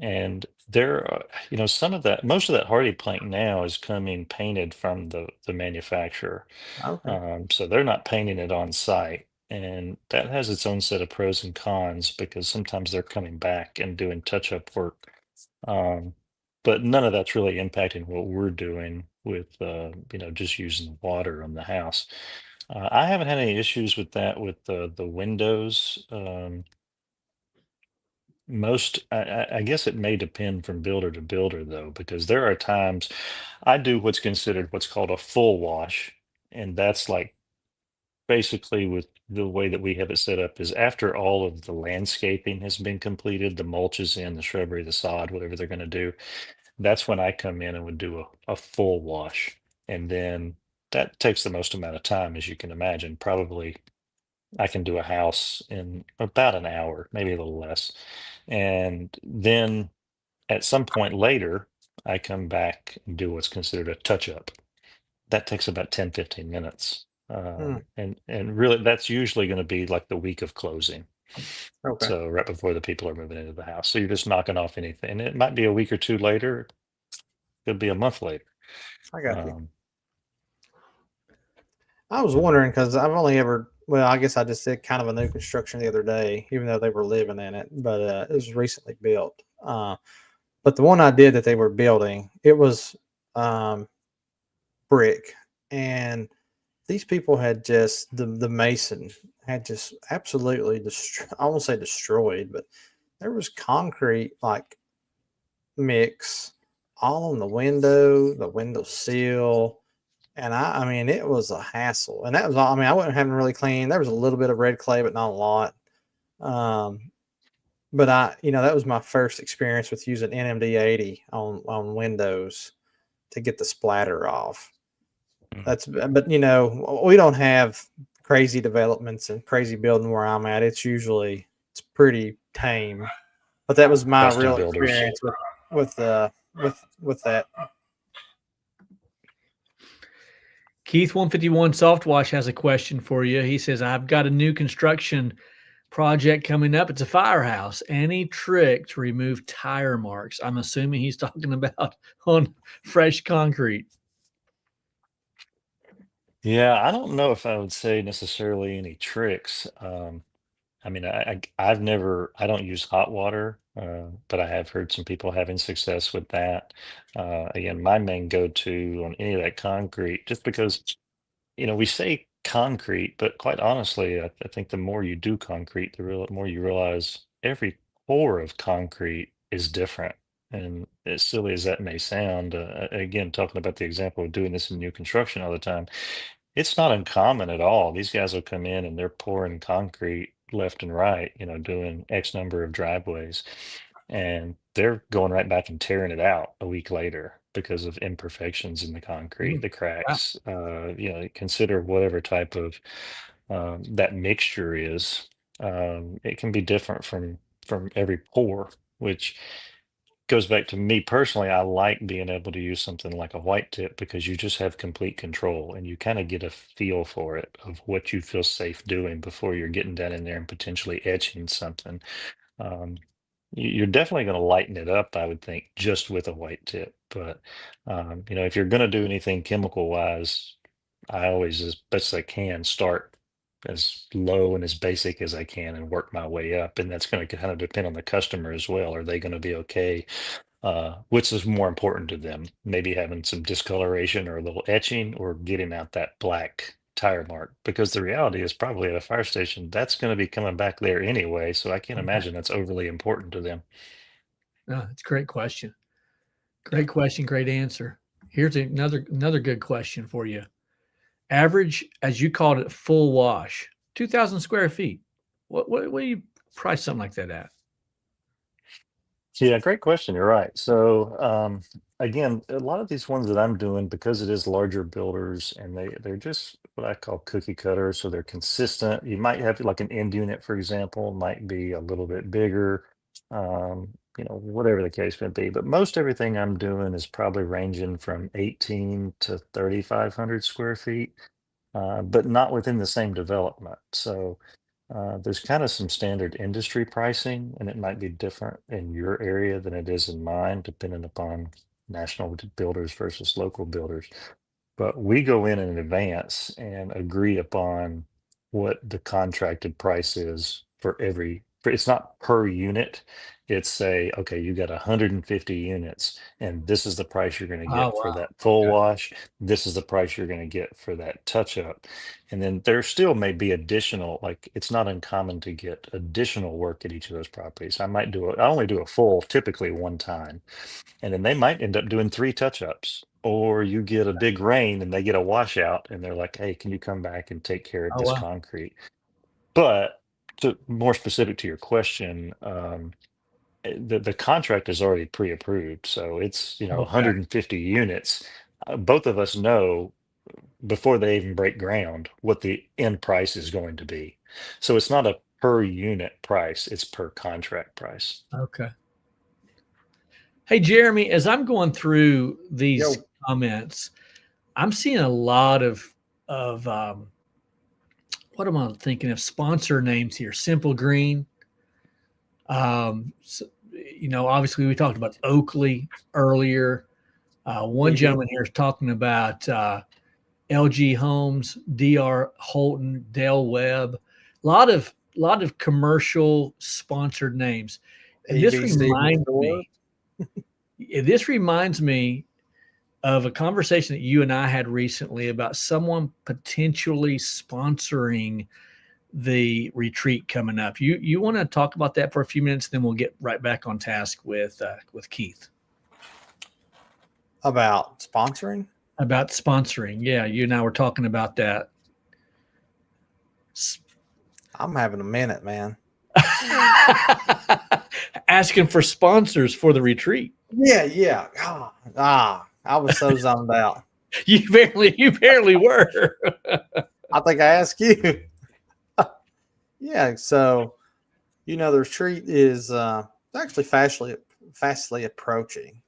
And there are, some of that, most of that hardy plank now is coming painted from the manufacturer. Okay. So they're not painting it on site. And that has its own set of pros and cons because sometimes they're coming back and doing touch-up work. Um, but none of that's really impacting what we're doing with, just using water on the house. I haven't had any issues with that with the windows. I guess it may depend from builder to builder though, because there are times I do what's considered what's called a full wash, and that's like basically with the way that we have it set up is after all of the landscaping has been completed, the mulch is in, the shrubbery, the sod, whatever they're going to do. That's when I come in and would do a full wash, and then that takes the most amount of time, as you can imagine. Probably I can do a house in about an hour, maybe a little less. And then at some point later, I come back and do what's considered a touch up. That takes about 10, 15 minutes. And really that's usually going to be like the week of closing. Okay. So right before the people are moving into the house. So you're just knocking off anything. And it might be a week or two later. Could be a month later. I got you. Um, I was wondering because I've only ever, well, I guess I just did kind of a new construction the other day, even though they were living in it, but it was recently built. But the one I did that they were building, it was brick, and these people had just the mason had just absolutely I won't say destroyed, but there was concrete like mix all on the window sill. And I mean, it was a hassle. And that was all. I mean, I wasn't having really clean. There was a little bit of red clay, but not a lot. But that was my first experience with using NMD 80 on windows to get the splatter off. But we don't have crazy developments and crazy building where I'm at. It's pretty tame. But that was my Custom real builders. experience with that. Keith 151 Soft Wash has a question for you. He says, I've got a new construction project coming up. It's a firehouse. Any trick to remove tire marks? I'm assuming he's talking about on fresh concrete. Yeah, I don't know if I would say necessarily any tricks. I mean, I don't use hot water, but I have heard some people having success with that. Again, my main go-to on any of that concrete, just because, we say concrete, but quite honestly, I think the more you do concrete, the more you realize every pour of concrete is different. And as silly as that may sound, again, talking about the example of doing this in new construction all the time, it's not uncommon at all. These guys will come in and they're pouring concrete left and right, doing X number of driveways, and they're going right back and tearing it out a week later because of imperfections in the concrete, the cracks. Consider whatever type of that mixture is. It can be different from every pour, which goes back to me personally. I like being able to use something like a white tip because you just have complete control and you kind of get a feel for it of what you feel safe doing before you're getting down in there and potentially etching something. Um, you're definitely going to lighten it up, I would think, just with a white tip. But if you're going to do anything chemical wise, I always, as best as I can, start as low and as basic as I can and work my way up. And that's going to kind of depend on the customer as well. Are they going to be okay? Which is more important to them? Maybe having some discoloration or a little etching, or getting out that black tire mark, because the reality is probably at a fire station that's going to be coming back there anyway, so I can't imagine that's overly important to them. Oh, it's a great question. Great question, great answer. Here's another good question for you. Average, as you called it, full wash, 2,000 square feet. What do you price something like that at? Yeah, great question. You're right. So again, a lot of these ones that I'm doing, because it is larger builders and they're just what I call cookie cutters, so they're consistent. You might have like an end unit, for example, might be a little bit bigger, whatever the case may be. But most everything I'm doing is probably ranging from 18 to 3,500 square feet, but not within the same development. So there's kind of some standard industry pricing, and it might be different in your area than it is in mine, depending upon national builders versus local builders. But we go in advance and agree upon what the contracted price is for it's not per unit. It's say, okay, you got 150 units, and this is the price you're going to Oh, get for wow. that full Okay. wash. This is the price you're going to get for that touch up. And then there still may be additional, like it's not uncommon to get additional work at each of those properties. I only do a full typically one time, and then they might end up doing 3 touch-ups, or you get a big rain and they get a washout and they're like, hey, can you come back and take care of Oh, this wow. concrete? But to more specific to your question, the contract is already pre-approved, so it's Okay. 150 units. Both of us know before they even break ground what the end price is going to be. So it's not a per unit price, it's per contract price. Okay. Hey, Jeremy, as I'm going through these Yo. comments, I'm seeing a lot of what am I thinking of? Sponsor names here: Simple Green. So, obviously we talked about Oakley earlier. One Mhm. gentleman here is talking about LG Homes, DR Holton, Dell Webb. A lot of commercial sponsored names, and ABC Store. this reminds me of a conversation that you and I had recently about someone potentially sponsoring the retreat coming up. You want to talk about that for a few minutes, then we'll get right back on task with Keith About sponsoring. about sponsoring. Yeah, you and I were talking about that. I'm having a minute, man. Asking for sponsors for the retreat. Yeah. I was so zoned out. You barely were. I think I asked you. Yeah, so the retreat is actually fastly approaching,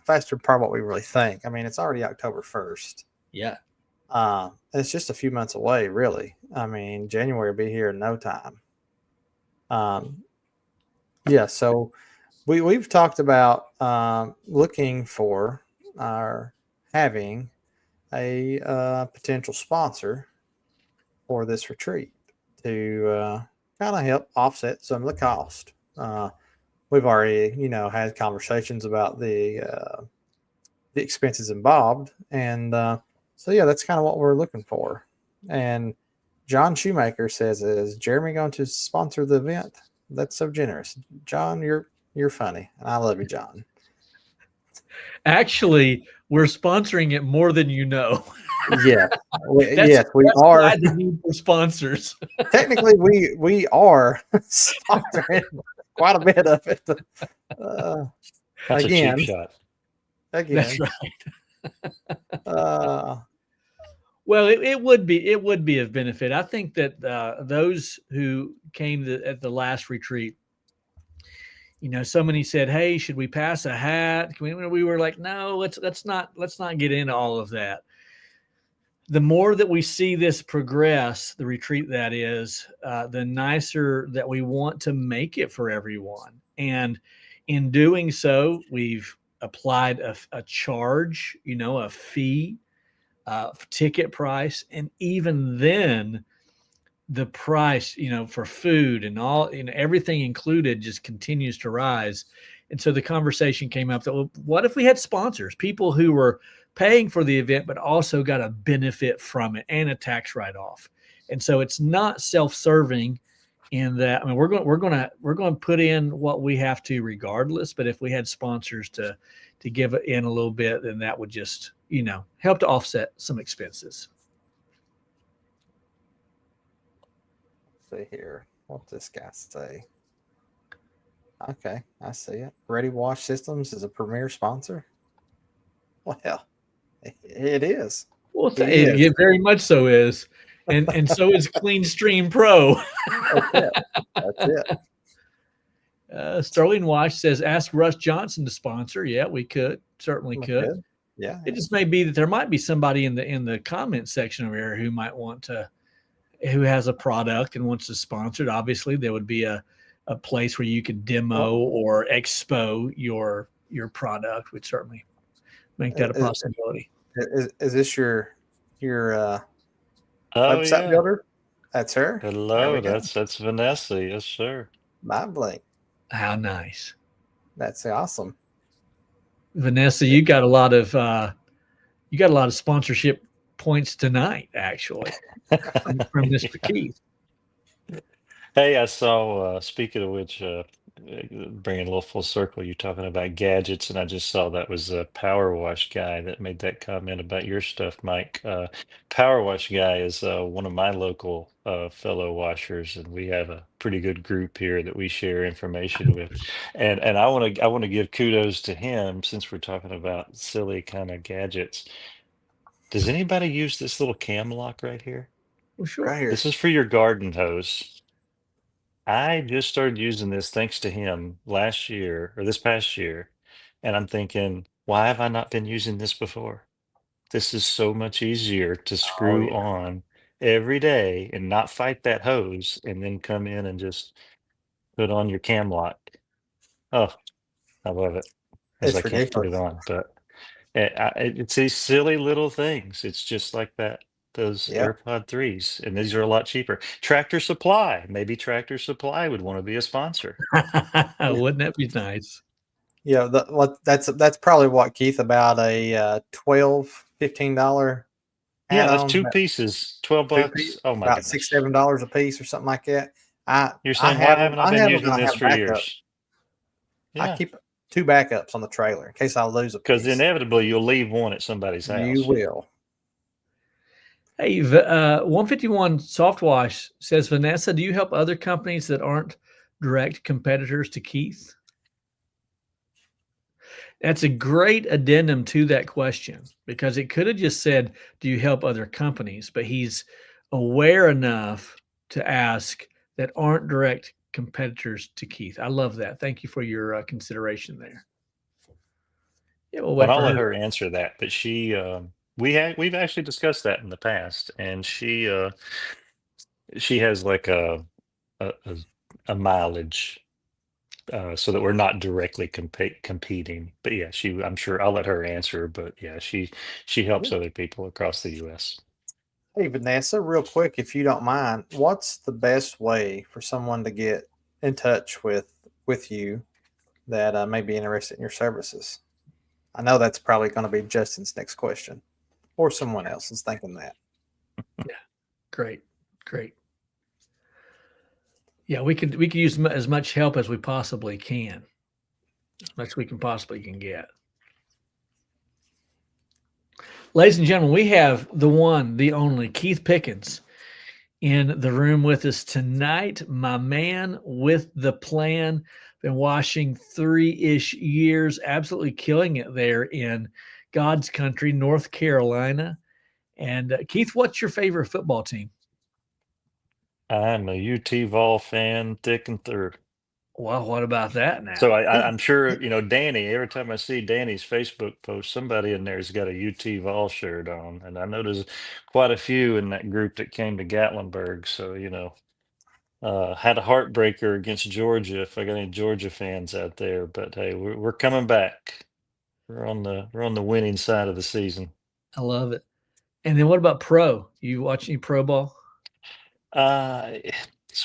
faster part what we really think. I mean, it's already October 1st. Yeah. It's just a few months away, really. I mean, January will be here in no time. Yeah, so we've talked about looking for our having a potential sponsor for this retreat to kind of help offset some of the cost. We've already, had conversations about the expenses involved, and so yeah, that's kind of what we're looking for. And John Shoemaker says, "Is Jeremy going to sponsor the event?" That's so generous, John. You're funny, and I love you, John. Actually, we're sponsoring it more than you know. Yes, That's we that's are. why the need for sponsors. Technically, we are sponsoring quite a bit of it. That's a cheap Again, shot. That's right. Uh, Well, it would be of benefit. I think that those who came at the last retreat, so many said, "Hey, should we pass a hat?" We were like, "No, let's not get into all of that." The more that we see this progress, the retreat that is, the nicer that we want to make it for everyone. And in doing so, we've applied a charge, a fee, ticket price, and even then, the price, for food and all, everything included just continues to rise. And so the conversation came up that, well, what if we had sponsors, people who were paying for the event, but also got a benefit from it and a tax write-off? And so it's not self-serving in that. I mean, we're going to put in what we have to regardless, but if we had sponsors to give it in a little bit, then that would just, help to offset some expenses. see here. What's this guy say? Okay, I see it. Ready Wash Systems is a premier sponsor. Well, it is. Well, It is. it very much so is, and so is Clean Stream Pro. That's it. That's it. Sterling Wash says, "Ask Russ Johnson to sponsor." Yeah, we certainly Look could. good. Yeah. It just may be that there might be somebody in the comment section over here who might want to, who has a product and wants to sponsor it. Obviously, there would be a place where you could demo or expo your product. Would certainly make that a possibility. Is this your Oh website yeah. builder? That's her. There Hello, we go. that's Vanessa. Yes, sir. My Blake. How nice, That's awesome. Vanessa! You got a lot of sponsorship points tonight, actually, from Mr. Keith. Hey, I saw, speaking of which, bringing a little full circle, you're talking about gadgets, and I just saw that was a Power Wash guy that made that comment about your stuff, Mike. Power Wash guy is one of my local fellow washers, and we have a pretty good group here that we share information with. And I want to give kudos to him since we're talking about silly kind of gadgets. Does anybody use this little cam lock right here? Well, sure. Right here. This is for your garden hose. I just started using this thanks to him last year or this past year. And I'm thinking, why have I not been using this before? This is so much easier to Oh screw yeah. on every day and not fight that hose and then come in and just put on your cam lock. Oh, I love it as I It's can't put it ridiculous. on. But it's these silly little things. It's just like that, those Yeah. AirPod 3s, and these are a lot cheaper. Tractor Supply, maybe Tractor Supply would want to be a sponsor. Wouldn't that be nice? Yeah. That's probably what, Keith, about a $12-15 Yeah, that's add-on. two pieces, 12 Two piece, bucks. Oh my about six, goodness. $7 a piece or something like that. I You're I saying, why have them. haven't I I been have them, using and I this have for backup. years? I Yeah, keep two backups on the trailer in case I lose a because piece. inevitably you'll leave one at somebody's You house. will. Hey, 151 Soft Wash says, Vanessa, do you help other companies that aren't direct competitors to Keith? That's a great addendum to that question because it could have just said, do you help other companies? But he's aware enough to ask that aren't direct competitors to Keith. I love that. Thank you for your consideration there. Yeah, we'll But wait I'll for let her. her answer that. But we've actually discussed that in the past, and she has like a, a, a mileage, so that we're not directly competing. But yeah, I'm sure I'll let her answer. But yeah, she helps other people across the U.S. Hey, Vanessa, real quick, if you don't mind, what's the best way for someone to get in touch with you that may be interested in your services? I know that's probably going to be Justin's next question, or someone else is thinking that. Yeah, great, great. Yeah, we could use as much help as we possibly can, as much we can possibly can get. Ladies and gentlemen, we have the one, the only Keith Pickens in the room with us tonight. My man with the plan, been washing 3-ish years, absolutely killing it there in God's country, North Carolina. And Keith, what's your favorite football team? I'm a UT Vol fan, thick and through. Well, what about that So now? I'm sure, Danny, every time I see Danny's Facebook post, somebody in there's got a UT Vol shirt on. And I know there's quite a few in that group that came to Gatlinburg. So, had a heartbreaker against Georgia, if I got any Georgia fans out there. But hey, we're coming back. We're on the winning side of the season. I love it. And then what about pro? You watch any pro ball? Uh,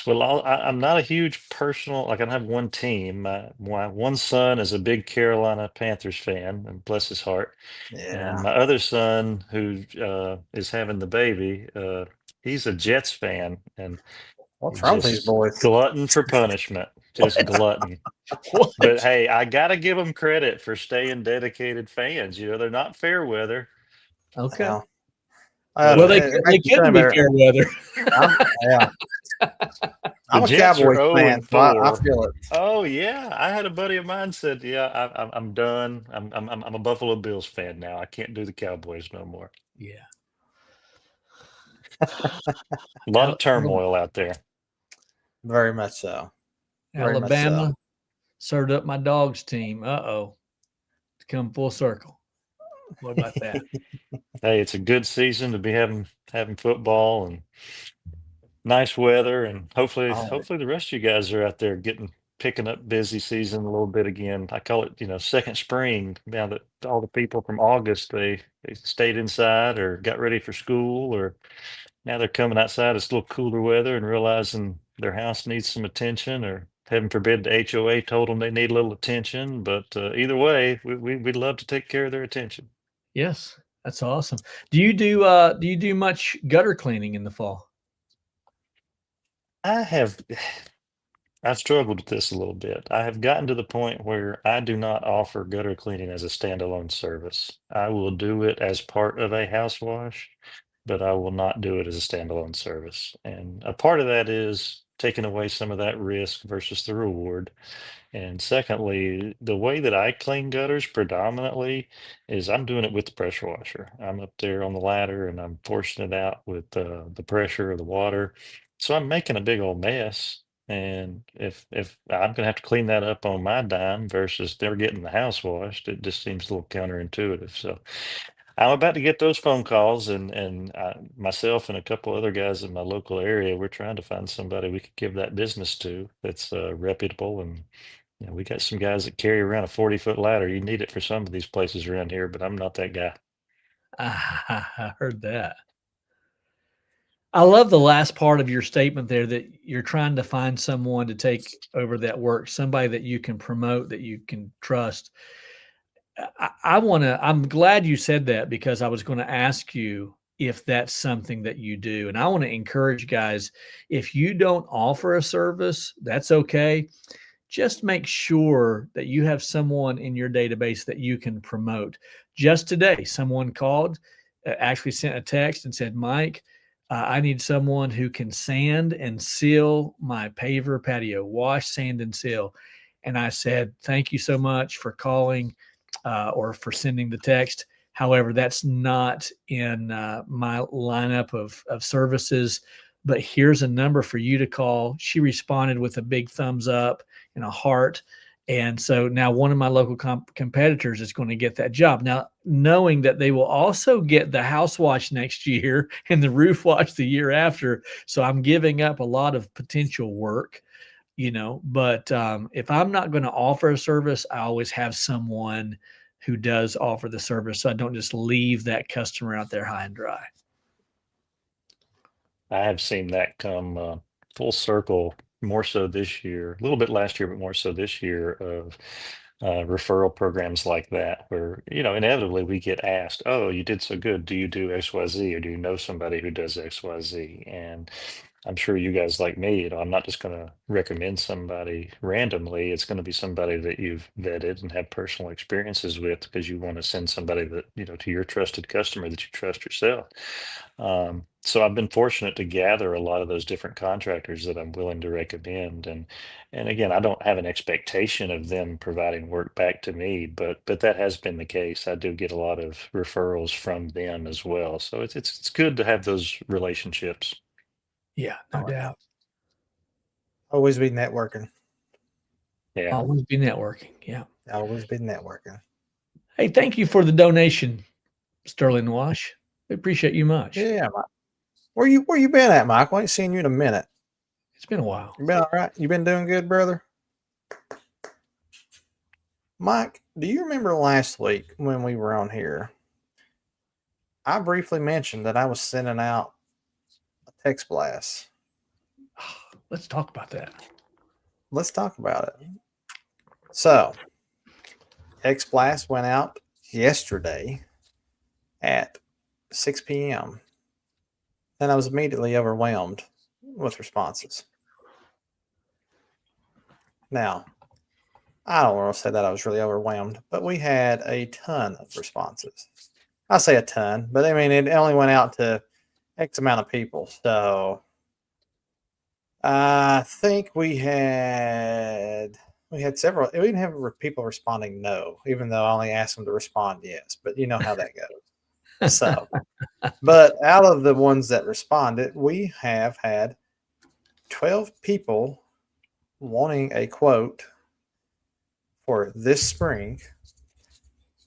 well, I'm not a huge personal, like I don't have one team. My one son is a big Carolina Panthers fan, and bless his heart. And Yeah. my other son, who is having the baby, he's a Jets fan, and he What's wrong with these just boys? glutton for punishment, just What? glutton. But What? hey, I gotta give them credit for staying dedicated fans. They're not fair weather, Okay. Yeah. but Well, It they makes you feel couldn't be better. fair weather. I'm, yeah, the I'm a Jets are Cowboys 0 fan, and so I 4. feel it. Oh yeah, I had a buddy of mine said, "Yeah, I'm done. I'm a Buffalo Bills fan now. I can't do the Cowboys no more." Yeah. A lot of turmoil out there. Very much so. Very much so. Alabama served up my dog's team. Uh-oh. It's come full circle. What about that? Hey, it's a good season to be having football and nice weather, and hopefully Oh, hopefully the rest of you guys are out there picking up busy season a little bit again. I call it, second spring, now that all the people from August they stayed inside or got ready for school, or now they're coming outside. It's a little cooler weather and realizing their house needs some attention, or heaven forbid the HOA told them they need a little attention. But either way, we'd love to take care of their attention. Yes, that's awesome. Do you do much gutter cleaning in the fall? I have I've struggled with this a little bit. I have gotten to the point where I do not offer gutter cleaning as a standalone service. I will do it as part of a house wash, but I will not do it as a standalone service. And a part of that is taking away some of that risk versus the reward. And secondly, the way that I clean gutters predominantly is I'm doing it with the pressure washer. I'm up there on the ladder and I'm forcing it out with the pressure of the water. So I'm making a big old mess. And if I'm gonna have to clean that up on my dime versus they're getting the house washed, it just seems a little counterintuitive. So I'm about to get those phone calls, and myself and a couple other guys in my local area, we're trying to find somebody we could give that business to that's reputable. And we got some guys that carry around a 40-foot ladder. You need it for some of these places around here, but I'm not that guy. I heard that. I love the last part of your statement there that you're trying to find someone to take over that work, somebody that you can promote, that you can trust. I'm glad you said that because I was going to ask you if that's something that you do. And I want to encourage guys, if you don't offer a service, that's okay. Just make sure that you have someone in your database that you can promote. Just today, someone called, actually sent a text and said, Mike, I need someone who can sand and seal my paver patio, wash, sand, and seal. And I said, thank you so much for calling or for sending the text. However, that's not in my lineup of services, but here's a number for you to call. She responded with a big thumbs up and a heart. And so now one of my local competitors is going to get that job. Now, knowing that they will also get the house wash next year and the roof wash the year after. So I'm giving up a lot of potential work, but if I'm not going to offer a service, I always have someone who does offer the service. So I don't just leave that customer out there high and dry. I have seen that come full circle, more so this year, a little bit last year, but more so this year, of referral programs like that, where, inevitably we get asked, oh, you did so good. Do you do XYZ, or do you know somebody who does XYZ? And I'm sure you guys like me, I'm not just going to recommend somebody randomly. It's going to be somebody that you've vetted and have personal experiences with, because you want to send somebody that, to your trusted customer that you trust yourself. So I've been fortunate to gather a lot of those different contractors that I'm willing to recommend. And again, I don't have an expectation of them providing work back to me, but that has been the case. I do get a lot of referrals from them as well. So it's good to have those relationships. Yeah, no doubt. Always be networking. Yeah. Always be networking. Yeah. Always be networking. Hey, thank you for the donation, Sterling Wash. We appreciate you much. Yeah, Mike. Where you been at, Mike? I ain't seen you in a minute. It's been a while. You been all right? You been doing good, brother? Mike, do you remember last week when we were on here? I briefly mentioned that I was sending out a text blast. Let's talk about that. Let's talk about it. So, text blast went out yesterday at 6 p.m. and I was immediately overwhelmed with responses. Now, I don't want to say that I was really overwhelmed, but we had a ton of responses. I say a ton, but I mean, it only went out to X amount of people. So I think we had several. We didn't have people responding no, even though I only asked them to respond yes. But you know how that goes. So, but out of the ones that responded, we have had 12 people wanting a quote for this spring.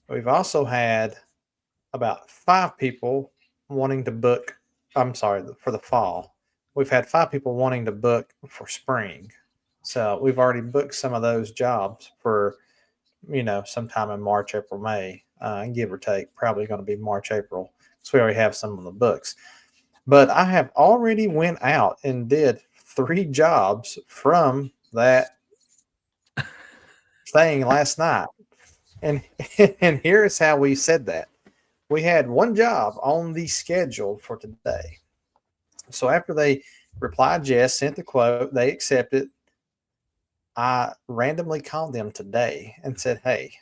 We've also had about 5 people wanting to book. I'm sorry, for the fall. We've had 5 people wanting to book for spring. So we've already booked some of those jobs for, sometime in March, April, May, give or take. Probably going to be March, April. So we already have some of the books. But I have already went out and did 3 jobs from that thing last night. And here is how we said that. We had 1 job on the schedule for today. So after they replied yes, sent the quote, they accepted, I randomly called them today and said, hey,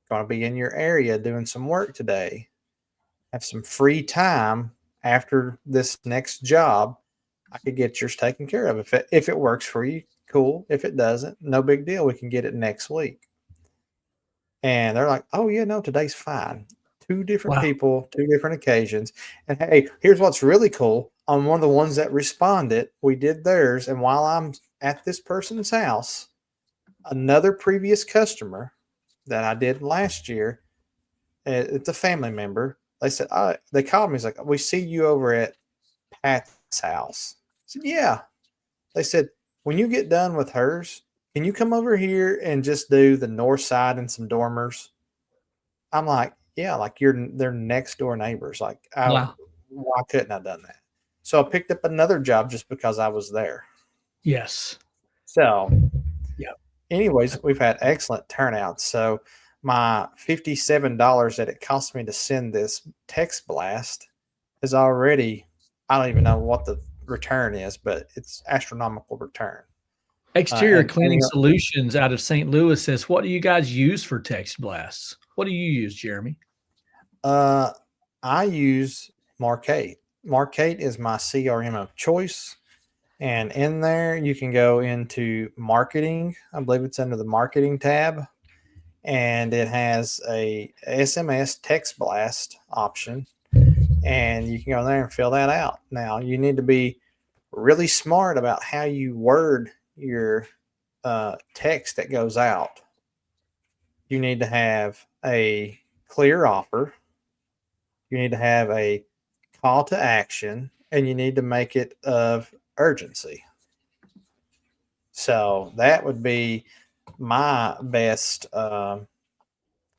going to be in your area doing some work today. Have some free time after this next job. I could get yours taken care of. If it works for you, cool. If it doesn't, no big deal. We can get it next week. And they're like, oh, yeah, no, today's fine. 2 different people, 2 different occasions. And hey, here's what's really cool. On one of the ones that responded, we did theirs. And while I'm at this person's house, another previous customer that I did last year It's a family member. They said, they called me. He's like, we see you over at Pat's house. I said, yeah. They said, when you get done with hers, can you come over here and just do the north side and some dormers? I'm like, yeah, like they're next door neighbors. Like, Wow. why couldn't I have done that? So I picked up another job just because I was there. Yes. So, yeah. Anyways, we've had excellent turnouts. So my $57 that it cost me to send this text blast is already, I don't even know what the return is, but it's astronomical return. Exterior Cleaning Solutions out of St. Louis says, what do you guys use for text blasts? What do you use, Jeremy? I use Marcate. Marcate is my CRM of choice. And in there, you can go into marketing. I believe it's under the marketing tab. And it has a SMS text blast option. And you can go there and fill that out. Now, you need to be really smart about how you word your text that goes out. You need to have a clear offer. You need to have a call to action, and you need to make it of urgency. So that would be my best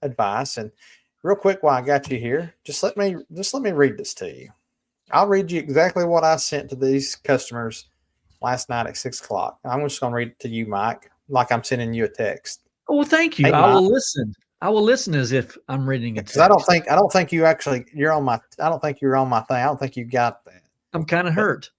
advice. And real quick, while I got you here, just let me read this to you. I'll read you exactly what I sent to these customers last night at 6 o'clock. I'm just going to read it to you, Mike, like I'm sending you a text. Oh, well, thank you. Hey, I will listen. I will listen as if I'm reading it. Because I don't think you actually, you're on my, I don't think you're on my thing. I don't think you got that. I'm kind of hurt.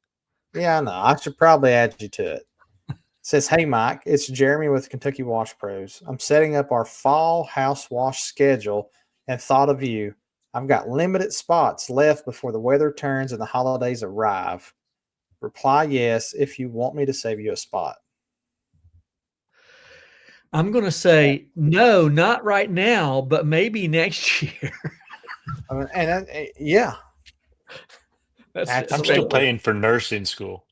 Yeah, I know. I should probably add you to it. It says, hey, Mike, it's Jeremy with Kentucky Wash Pros. I'm setting up our fall house wash schedule and thought of you. I've got limited spots left before the weather turns and the holidays arrive. Reply yes if you want me to save you a spot. I'm going to say no, not right now, but maybe next year. Yeah. I'm still paying for nursing school.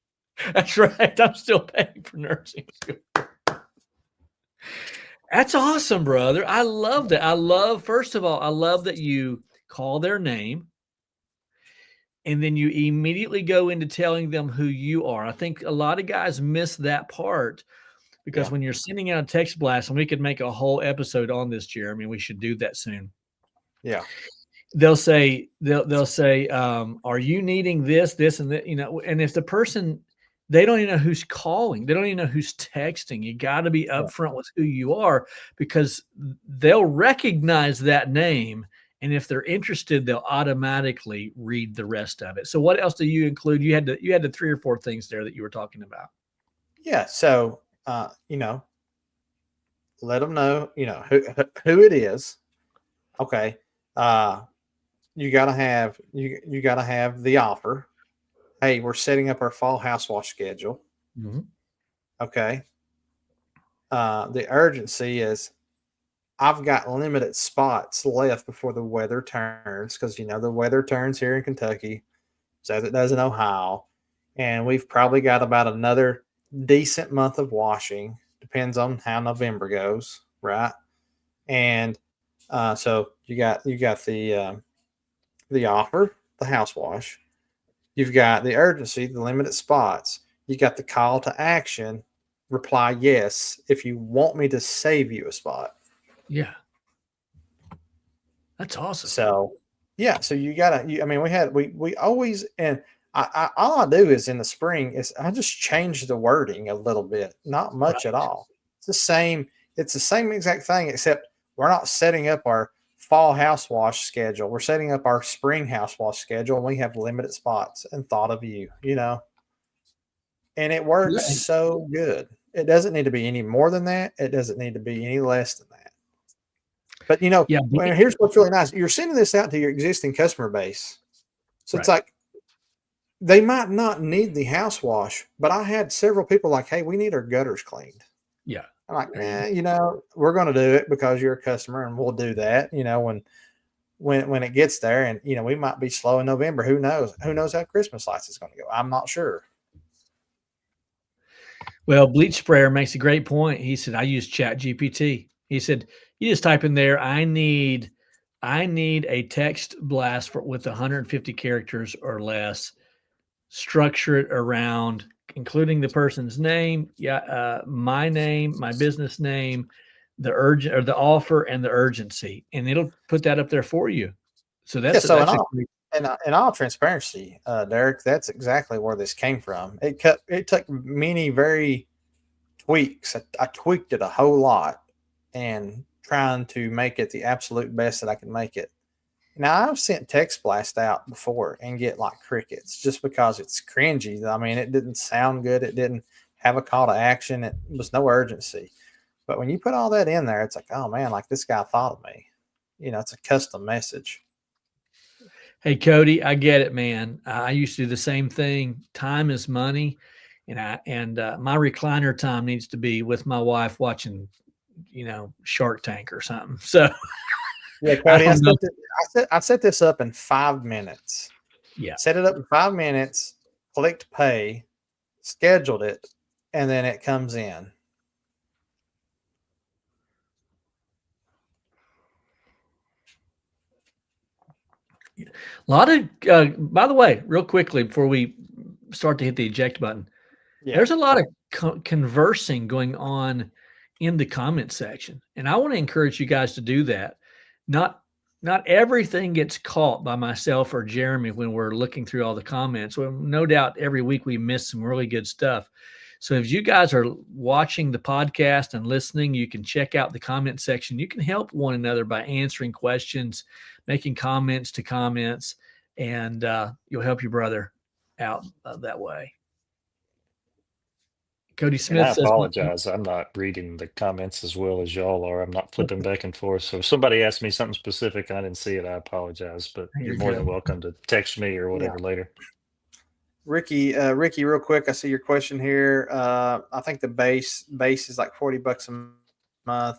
That's right. I'm still paying for nursing school. That's awesome, brother. I love that. First of all, I love that you call their name and then you immediately go into telling them who you are. I think a lot of guys miss that part because when you're sending out a text blast, and we could make a whole episode on this, Jeremy, we should do that soon. Yeah. They'll say, are you needing this, and that, and if the person, they don't even know who's calling, they don't even know who's texting. You got to be upfront with who you are because they'll recognize that name. And if they're interested, they'll automatically read the rest of it. So what else do you include? You had the 3 or 4 things there that you were talking about. Yeah. So, let them know, who it is. Okay. You gotta have the offer. Hey, we're setting up our fall house wash schedule. Mm-hmm. Okay. The urgency is I've got limited spots left before the weather turns because the weather turns here in Kentucky, as it does in Ohio, and we've probably got about another decent month of washing. Depends on how November goes, right? And so you got the offer, the house wash. You've got the urgency, the limited spots. You got the call to action. Reply yes if you want me to save you a spot. Yeah, that's awesome. So yeah, so you gotta. We always, and I all I do is in the spring is I just change the wording a little bit, not much at all. It's the same. It's the same exact thing, except we're not setting up our fall house wash schedule. We're setting up our spring house wash schedule, and we have limited spots and thought of you, and it works so good. It doesn't need to be any more than that. It doesn't need to be any less than that. But, here's what's really nice. You're sending this out to your existing customer base. So it's like they might not need the house wash, but I had several people like, hey, we need our gutters cleaned. Yeah. I'm like, we're going to do it because you're a customer and we'll do that, when it gets there. And, we might be slow in November. Who knows? Who knows how Christmas lights is going to go? I'm not sure. Well, Bleach Sprayer makes a great point. He said, I use Chat GPT. He said, you just type in there, I need I need a text blast with 150 characters or less. Structure it around including the person's name, my name, my business name, the urgent or the offer, and the urgency, and it'll put that up there for you. So Yeah. So that's a great. in all transparency, Derek, that's exactly where this came from. It took many very tweaks. I tweaked it a whole lot and trying to make it the absolute best that I can make it. Now I've sent text blast out before and get like crickets just because it's cringy. I mean, it didn't sound good. It didn't have a call to action. It was no urgency. But when you put all that in there, it's like, oh man, like this guy thought of me. It's a custom message. Hey, Cody, I get it, man. I used to do the same thing. Time is money, and my recliner time needs to be with my wife watching, Shark Tank or something. So, yeah, Cody, I set this up in 5 minutes. Yeah, set it up in 5 minutes. Clicked pay, scheduled it, and then it comes in. A lot of, by the way, real quickly before we start to hit the eject button, there's a lot of conversing going on in the comment section, and I want to encourage you guys to do that. Not everything gets caught by myself or Jeremy when we're looking through all the comments. Well, no doubt every week we miss some really good stuff. So if you guys are watching the podcast and listening, you can check out the comment section. You can help one another by answering questions, making comments to comments, and you'll help your brother out that way. Cody Smith I says, apologize. I'm not reading the comments as well as y'all are. I'm not flipping back and forth. So if somebody asked me something specific, I didn't see it. I apologize, but you're more than welcome to text me or whatever later. Ricky, real quick. I see your question here. I think the base is like $40 a month.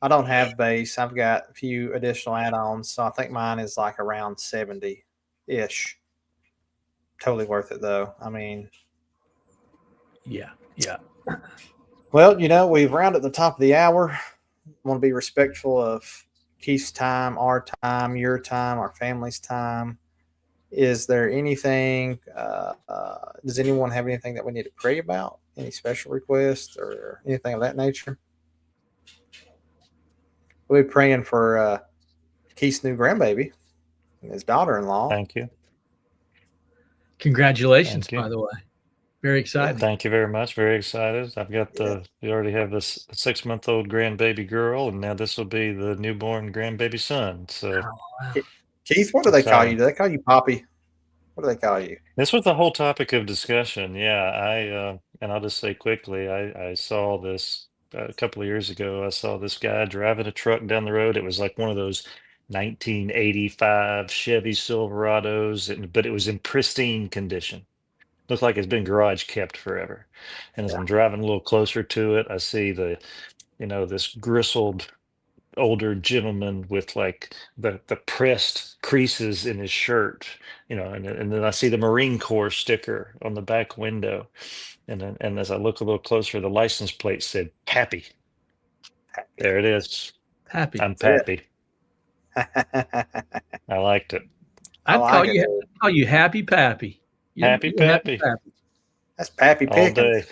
I don't have base. I've got a few additional add-ons, so I think mine is like around 70-ish. Totally worth it though. I mean, yeah. Well, we've rounded the top of the hour. I want to be respectful of Keith's time, our time, your time, our family's time. Is there anything, does anyone have anything that we need to pray about? Any special requests or anything of that nature? We'll be praying for Keith's new grandbaby and his daughter-in-law. Thank you. Congratulations, by the way. Very exciting. Thank you very much. Very excited. I've got we already have this 6-month-old grandbaby girl, and now this will be the newborn grandbaby son. So, Keith, what do they call you? Do they call you Poppy? What do they call you? This was the whole topic of discussion. Yeah, and I'll just say quickly, I saw this a couple of years ago. I saw this guy driving a truck down the road. It was like one of those 1985 Chevy Silverados, but it was in pristine condition. Looks like it's been garage kept forever. And as I'm driving a little closer to it, I see this grizzled older gentleman with like the pressed creases in his shirt, and then I see the Marine Corps sticker on the back window. And as I look a little closer, the license plate said Pappy. There it is. Pappy. I'm Pappy. I liked it. I'd call you Happy Pappy. Happy Pappy. That's Pappy Pickens. All day.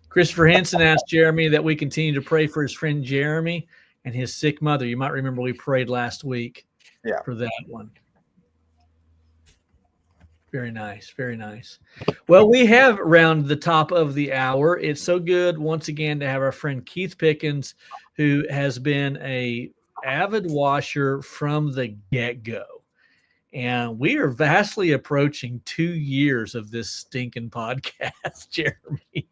Christopher Henson asked Jeremy that we continue to pray for his friend Jeremy and his sick mother. You might remember we prayed last week for that one. Very nice. Very nice. Well, we have rounded the top of the hour. It's so good once again to have our friend Keith Pickens, who has been a avid washer from the get-go. And we are vastly approaching 2 years of this stinking podcast, Jeremy.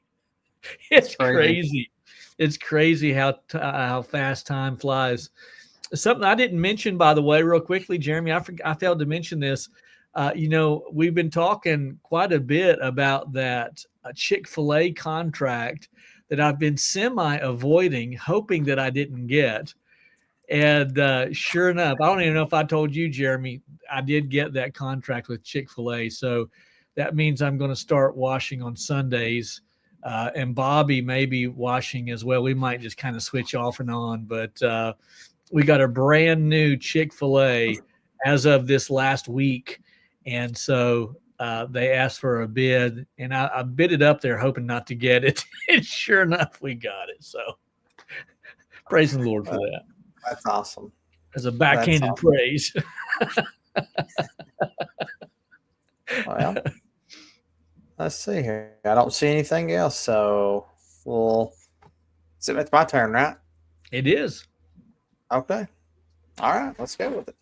It's crazy. It's crazy how fast time flies. Something I didn't mention, by the way, real quickly, Jeremy, I failed to mention this. We've been talking quite a bit about that Chick-fil-A contract that I've been semi-avoiding, hoping that I didn't get. And sure enough, I don't even know if I told you, Jeremy, I did get that contract with Chick-fil-A. So that means I'm going to start washing on Sundays. And Bobby may be washing as well. We might just kind of switch off and on. But we got a brand new Chick-fil-A as of this last week. And so they asked for a bid, and I bid it up there hoping not to get it. And sure enough, we got it. So praise the Lord for that. That's awesome. As a backhanded awesome. praise. Well, let's see here. I don't see anything else. So it's my turn, right? It is. Okay. All right. Let's go with it.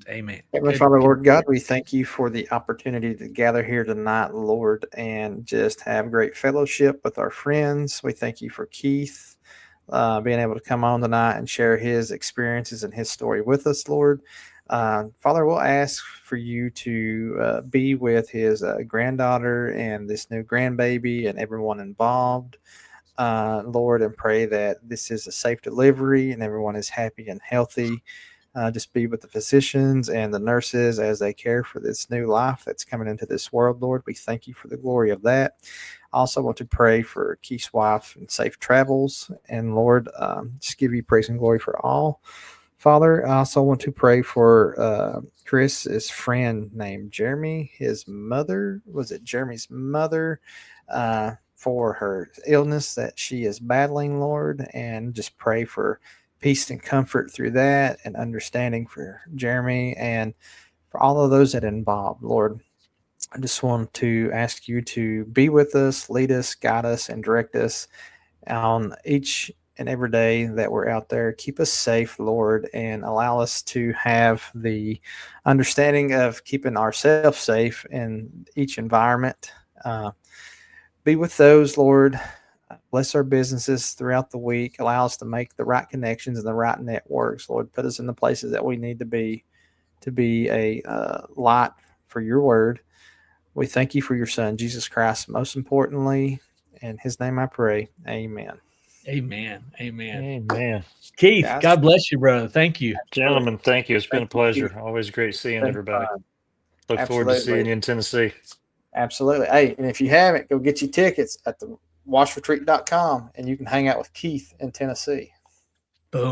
Amen. Heavenly Father, Lord God, we thank you for the opportunity to gather here tonight, Lord, and just have great fellowship with our friends. We thank you for Keith being able to come on tonight and share his experiences and his story with us, Lord. Father, we'll ask for you to be with his granddaughter and this new grandbaby and everyone involved, Lord, and pray that this is a safe delivery and everyone is happy and healthy. Just be with the physicians and the nurses as they care for this new life that's coming into this world, Lord. We thank you for the glory of that. I also want to pray for Keith's wife and safe travels. And Lord, just give you praise and glory for all. Father, I also want to pray for Chris's friend named Jeremy, his mother. Was it Jeremy's mother? For her illness that she is battling, Lord, and just pray for peace and comfort through that and understanding for Jeremy and for all of those that are involved, Lord. I just want to ask you to be with us, lead us, guide us, and direct us on each and every day that we're out there. Keep us safe, Lord, and allow us to have the understanding of keeping ourselves safe in each environment. Be with those, Lord. Bless our businesses throughout the week. Allow us to make the right connections and the right networks, Lord. Put us in the places that we need to be a light for your word. We thank you for your son, Jesus Christ, most importantly. In his name I pray. Amen. Amen. Amen. Amen. Keith, Guys, God bless you, brother. Thank you. Gentlemen, thank you. It's been a Thank you, pleasure. Keith. Always great seeing Been everybody. fun. Look forward to seeing you in Tennessee. Absolutely. Hey, and if you haven't, go get your tickets at the washretreat.com and you can hang out with Keith in Tennessee. Boom.